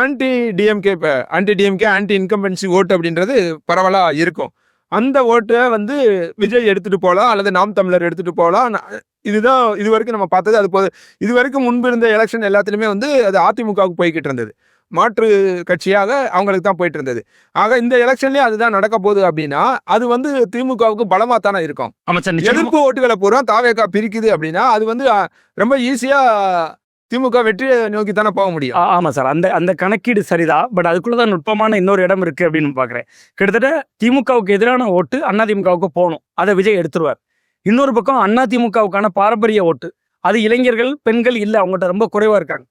ஆன்டி டிஎம்கே ஆன்டி இன்கம்பன்சி ஓட்டு அப்படின்றது பரவலா இருக்கும். அந்த ஓட்டை வந்து விஜய் எடுத்துட்டு போகலாம், அல்லது நாம் தமிழர் எடுத்துட்டு போகலாம். இதுதான் இது வரைக்கும் நம்ம பார்த்தது. அது போது இது வரைக்கும் முன்பு இருந்த எலெக்ஷன் எல்லாத்துலேயுமே வந்து அது அதிமுகவுக்கு போய்கிட்டு இருந்தது, மாற்று கட்சியாக அவங்களுக்கு தான் போயிட்டு இருந்தது. ஆக இந்த எலெக்ஷன்லயே அதுதான் நடக்க போகுது அப்படின்னா அது வந்து திமுகவுக்கு பலமா தானே இருக்கும். எதிர்ப்பு ஓட்டுகளை பூரா தாவேகா பிரிக்குது அப்படின்னா அது வந்து ரொம்ப ஈஸியா திமுக வெற்றியை நோக்கி தானே போக முடியும். ஆமா சார், அந்த கணக்கீடு சரிதான். பட் அதுக்குள்ளதான் நுட்பமான இன்னொரு இடம் இருக்கு அப்படின்னு பாக்குறேன். கிட்டத்தட்ட திமுகவுக்கு எதிரான ஓட்டு அதிமுகவுக்கு போகணும், அதை விஜய் எடுத்துருவார். இன்னொரு பக்கம் அதிமுகவுக்கான பாரம்பரிய ஓட்டு, அது இளைஞர்கள் பெண்கள் இல்லை, அவங்ககிட்ட ரொம்ப குறைவா இருக்காங்க.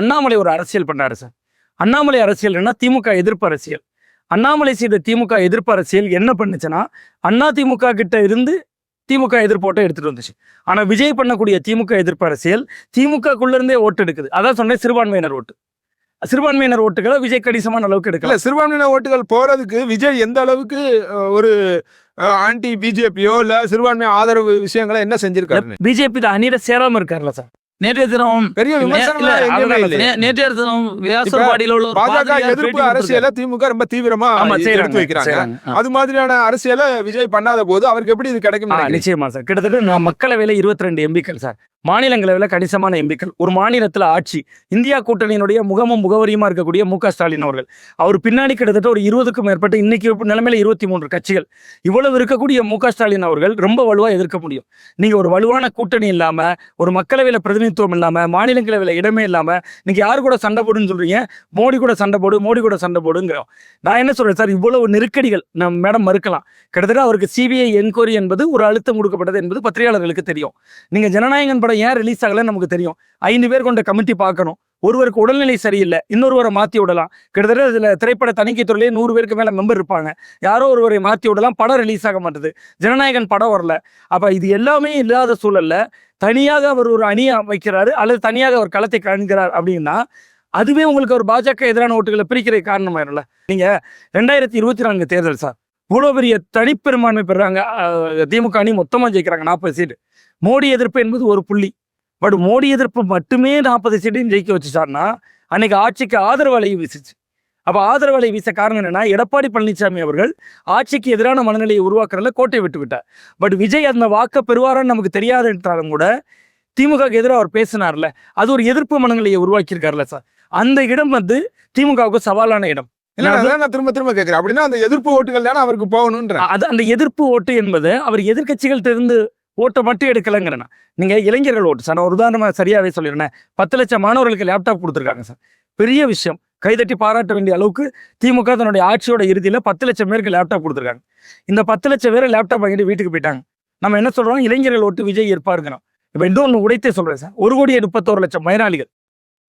அண்ணாமலை ஒரு அரசியல் பண்றாரு சார். அண்ணாமலை அரசியல்னா திமுக எதிர்ப்பு அரசியல். அண்ணாமலை செய்த திமுக எதிர்ப்பு அரசியல் என்ன பண்ணுச்சுன்னா அதிமுக கிட்ட இருந்து திமுக எதிர்ப்போட்டை எடுத்துட்டு வந்துச்சு. ஆனா விஜய் பண்ணக்கூடிய திமுக எதிர்ப்பு அரசியல் திமுகக்குள்ள இருந்தே ஓட்டு எடுக்குது. அதான் சொன்னேன், சிறுபான்மையினர் ஓட்டு. சிறுபான்மையினர் ஓட்டுகளை விஜய் கணிசமான அளவுக்கு எடுக்கல. சிறுபான்மையினர் ஓட்டுகள் போறதுக்கு விஜய் எந்த அளவுக்கு ஒரு ஆன்டி பிஜேபியோ இல்ல சிறுபான்மை ஆதரவு விஷயங்களை என்ன செஞ்சிருக்காரு? பிஜேபி அணியில சேராம இருக்காருல்ல சார். நேற்றைய தினம் பெரிய நேற்றைய தினம் வியாசர்பாடியில் உள்ள பாஜக எதிர்ப்பு அரசியலை திமுக ரொம்ப தீவிரமா எடுத்து வைக்கிறாங்க. அது மாதிரியான அரசியலை விஜய் பண்ணாத போது அவருக்கு எப்படி இது கிடைக்கும்? நிச்சயமா சார். கிட்டத்தட்ட மக்களவையில 22 எம்பிக்கள் சார், மாநிலங்களவையில் கணிசமான எம்பிக்கள், ஒரு மாநிலத்தில் ஆட்சி, இந்தியா கூட்டணியினுடைய முகமும் முகவரியுமா இருக்கக்கூடிய மு.க. ஸ்டாலின் அவர்கள், அவர் பின்னாடி கிட்டத்தட்ட ஒரு 20க்கும் மேற்பட்ட, இன்னைக்கு நிலைமையில 23 கட்சிகள், இவ்வளவு இருக்கக்கூடிய மு.க. ஸ்டாலின் அவர்கள் ரொம்ப வலுவா எதிர்க்க முடியும். நீங்க ஒரு வலுவான கூட்டணி இல்லாம, ஒரு மக்களவையில பிரதிநிதித்துவம் இல்லாம, மாநிலங்களவையில இடமே இல்லாம நீங்க யாரு கூட சண்டை போடுன்னு சொல்றீங்க? மோடி கூட சண்டை போடு, மோடி கூட சண்டை போடுங்கிறோம். நான் என்ன சொல்றேன் சார், இவ்வளவு நெருக்கடிகள் நம்ம மேடம் மறுக்கலாம். கிட்டத்தட்ட அவருக்கு சிபிஐ என்கொயரி என்பது ஒரு அழுத்தம் கொடுக்கப்பட்டது என்பது பத்திரிகையாளர்களுக்கு தெரியும். நீங்க ஜனநாயகன் படம் ஏன் ரிலீஸ் ஆகலன்னு நமக்கு தெரியும். 5 பேர் கொண்ட கமிட்டி பார்க்கணும். ஒருவருக்கு உடல்நிலை சரியில்லை, இன்னொருவரை மாற்றி விடலாம். கிட்டத்தட்ட இதுல திரைப்பட தணிக்கை துறையிலே 100 பேருக்கு மேல மெம்பர் இருப்பாங்க. யாரோ ஒருவரை மாற்றி விடலாம், படம் ரிலீஸ் ஆக மாட்டேது, ஜனநாயகன் படம் வரல. அப்ப இது எல்லாமே இல்லாத சூழல்ல தனியாக அவர் ஒரு அணியை அமைக்கிறாரு, அல்லது தனியாக அவர் களத்தை காண்கிறார் அப்படின்னா அதுவே உங்களுக்கு ஒரு பாஜக எதிரான ஓட்டுகளை பிரிக்கிற காரணமாயிரும்ல. நீங்க 2024 தேர்தல் சார், இவ்வளோ பெரிய தனிப்பெரும்பான்மை பெறாங்க, திமுக அணி மொத்தமா ஜெயிக்கிறாங்க 40 சீட்டு. மோடி எதிர்ப்பு என்பது ஒரு புள்ளி. பட் மோடி எதிர்ப்பு மட்டுமே 40 சீட்டையும் ஜெயிக்க வச்சுட்டாருன்னா அன்னைக்கு ஆட்சிக்கு ஆதரவு அலை வீசிச்சு. அப்போ ஆதரவு அலை வீச காரணம் என்னன்னா, எடப்பாடி பழனிசாமி அவர்கள் ஆட்சிக்கு எதிரான மனநிலையை உருவாக்குறதுல கோட்டை விட்டு விட்டார். பட் விஜய் அந்த வாக்க பெறுவாரான்னு நமக்கு தெரியாதுன்றாலும் கூட திமுக எதிராக அவர் பேசினார்ல, அது ஒரு எதிர்ப்பு மனநிலையை உருவாக்கியிருக்காருல்ல சார். அந்த இடம் வந்து திமுகவுக்கு சவாலான இடம். நான் திரும்ப திரும்ப கேட்கிறேன், அப்படின்னா அந்த எதிர்ப்பு ஓட்டுகள் தானே அவருக்கு போகணும்ன்ற. அது அந்த எதிர்ப்பு ஓட்டு என்பது அவர் எதிர்கட்சிகள்கிட்ட இருந்து ஓட்டை மட்டும் எடுக்கலைங்கிறேன். நீங்க இளைஞர்கள் ஓட்டு சார், நான் ஒரு உதாரணமா சரியாவே சொல்லிடுறேன். 10 லட்சம் மாணவர்களுக்கு லேப்டாப் கொடுத்துருக்காங்க சார், பெரிய விஷயம், கைதட்டி பாராட்ட வேண்டிய அளவுக்கு. திமுக தன்னுடைய ஆட்சியோட இறுதியில 10 லட்சம் பேருக்கு லேப்டாப் கொடுத்துருக்காங்க. இந்த 10 லட்சம் பேரை லேப்டாப் வாங்கிட்டு வீட்டுக்கு போயிட்டாங்க. நம்ம என்ன சொல்றோம், இளைஞர்கள் ஓட்டு விஜய் இருப்பாருங்கிறோம். இப்ப இன்னொன்று உடைத்தே சொல்றேன் சார், 1,31,00,000 பயனாளிகள்,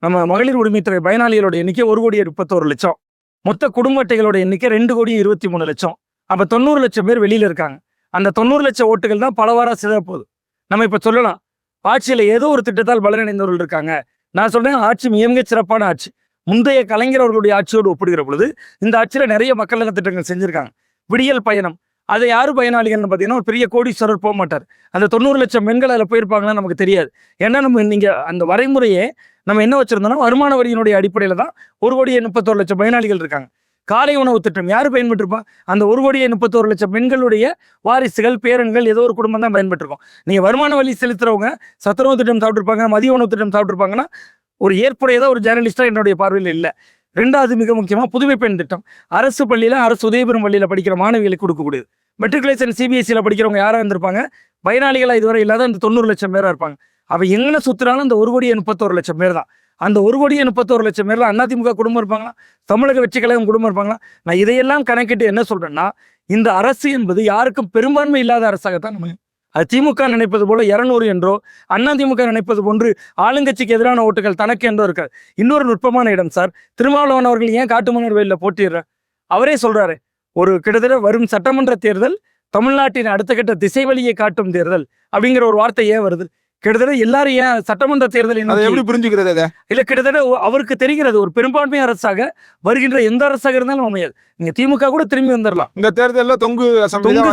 நம்ம மகளிர் உரிமைத்துறை பயனாளிகளோட எண்ணிக்கை 1,31,00,000, மொத்த குடும்ப அட்டைகளோட எண்ணிக்கை 2,23,00,000. அப்ப 90 லட்சம் பேர் வெளியில இருக்காங்க. அந்த 90 லட்சம் ஓட்டுகள் தான் பலவாரா சிதற போகுது. நம்ம இப்ப சொல்லலாம், ஆட்சியில ஏதோ ஒரு திட்டத்தால் பலனடைந்தவர்கள் இருக்காங்க. நான் சொல்றேன், ஆட்சி மிக சிறப்பான ஆட்சி. முந்தைய கலைஞர் அவர்களுடைய ஆட்சியோடு ஒப்பிடுகிற பொழுது இந்த ஆட்சியில நிறைய மக்கள் நல திட்டங்கள் செஞ்சிருக்காங்க. விடியல் பயணம், அதை யாரு பயனாளிகள்னு பார்த்தீங்கன்னா ஒரு பெரிய கோடீஸ்வரர் போக மாட்டார். அந்த 90 லட்சம் பெண்கள் அதில் போயிருப்பாங்கன்னு நமக்கு தெரியாது. ஏன்னா நம்ம நீங்க அந்த வரைமுறையே நம்ம என்ன வச்சிருந்தோம்னா, வருமான வரியினுடைய அடிப்படையில தான் 1,31,00,000 பயனாளிகள் இருக்காங்க. காலை உணவு திட்டம் யாரு பயன்பெற்றிருப்பா? அந்த 1,31,00,000 பெண்களுடைய வாரிசுகள், பேரன்கள், ஏதோ ஒரு குடும்பம் தான் பயன்பெற்றிருக்கும். நீங்க வருமான வரி செலுத்துறவங்க சத்துணவு திட்டம் சாப்பிட்டுருப்பாங்க, மதிய உணவு திட்டம் சாப்பிட்டுருப்பாங்கன்னா ஒரு ஏற்புடையதா ஒரு ஜேர்னலிஸ்டா என்னுடைய பார்வையில் இல்லை. 2வது மிக முக்கியமா புதுமை பெண் திட்டம், அரசு பள்ளியில, அரசு உதவி பெறும் பள்ளியில படிக்கிற மாணவிகளுக்கு கொடுக்கக்கூடியது. மெட்ரிகுலேஷன் சிபிஎஸ்சியில் படிக்கிறவங்க யாரா இருந்திருப்பாங்க? பயனாளிகளா இதுவரை இல்லாத அந்த 90 லட்சம் பேரா இருப்பாங்க. அவ எங்கே சுத்துறாலும் அந்த 1,31,00,000 பேர் தான். அந்த 1,31,00,000 பேர்ல அதிமுக குடும்பம் இருப்பாங்களா, தமிழக வெற்றி கழகம் குடும்பம் இருப்பாங்களா? நான் இதையெல்லாம் கணக்கிட்டு என்ன சொல்றேன்னா, இந்த அரசு என்பது யாருக்கும் பெரும்பான்மை இல்லாத அரசாகத்தான் நம்ம, அது திமுக நினைப்பது போல 200 என்றோ அதிமுக நினைப்பது போன்று ஆளுங்கட்சிக்கு எதிரான ஓட்டுகள் தனக்கு என்றோ இருக்காது. இன்னொரு நுட்பமான இடம் சார், திருமாவளவன் அவர்கள் ஏன் காட்டுமன்னார் கோயில்ல போட்டிடுற, அவரே சொல்றாரு, ஒரு கிட்டத்தட்ட வரும் சட்டமன்ற தேர்தல் தமிழ்நாட்டின் அடுத்த கட்ட திசை வழியை காட்டும் தேர்தல் அப்படிங்கிற ஒரு வார்த்தை ஏன் வருது? கிட்டத்தட்ட எல்லாரும் ஏன் சட்டமன்ற தேர்தல் எப்படி புரிஞ்சுக்கிறது? இல்ல, கிட்டத்தட்ட அவருக்கு தெரிகிறது ஒரு பெரும்பான்மை அரசாக வருகின்ற எந்த அரசாக இருந்தாலும் அமையாது. நீங்க திமுக கூட திரும்பி வந்துடலாம். இந்த தேர்தலில் தொங்கு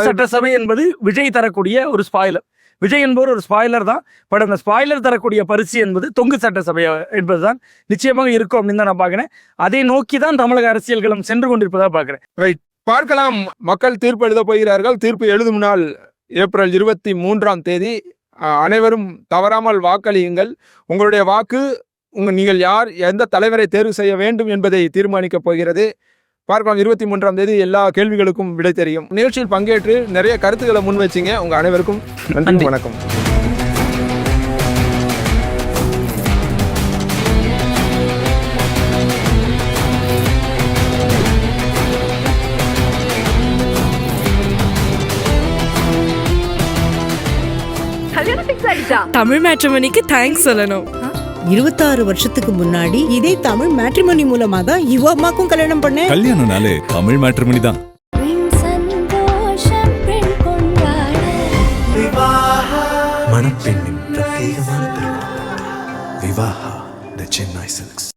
சட்டசபை என்பது விஜய் தரக்கூடிய ஒரு ஸ்பாயிலர். விஜய் என்பவர் ஒரு ஸ்பாயிலர் தான். பட் அந்த ஸ்பாயிலர் தரக்கூடிய பரிசு என்பது தொங்கு சட்டசபை என்பதுதான் நிச்சயமாக இருக்கும் அப்படின்னு தான் நான் பார்க்கிறேன். அதை நோக்கி தான் தமிழக அரசியல்களும் சென்று கொண்டிருப்பதாக பார்க்கிறேன். ரைட், பார்க்கலாம். மக்கள் தீர்ப்பு எழுத போகிறார்கள். தீர்ப்பு எழுதும் நாள் ஏப்ரல் 23 அனைவரும் தவறாமல் வாக்களியுங்கள். உங்களுடைய வாக்கு நீங்கள் யார், எந்த தலைவரை தேர்வு செய்ய வேண்டும் என்பதை தீர்மானிக்கப் போகிறது. பார்க்கலாம். 23 எல்லா கேள்விகளுக்கும் விடை தெரியும். நிகழ்ச்சியில் பங்கேற்று நிறைய கருத்துக்களை முன் வச்சிங்க. உங்க அனைவருக்கும் நன்றி, வணக்கம். தமிழ் மேட்ரிமோனிக்கு தேங்க்ஸ் சொல்லணும். 26 வருஷத்துக்கு முன்னாடி இதே தமிழ் மேட்ரிமோனி மூலமா தான் இவ அம்மாக்கும் கல்யாணம் பண்ணேன். கல்யாணம்னாலே தமிழ் மேட்ரிமோனி தான். மணப்பெண்ணின் பிரத்யேகமான திருமணம். விவாஹா தி சென்னை சில்க்ஸ்.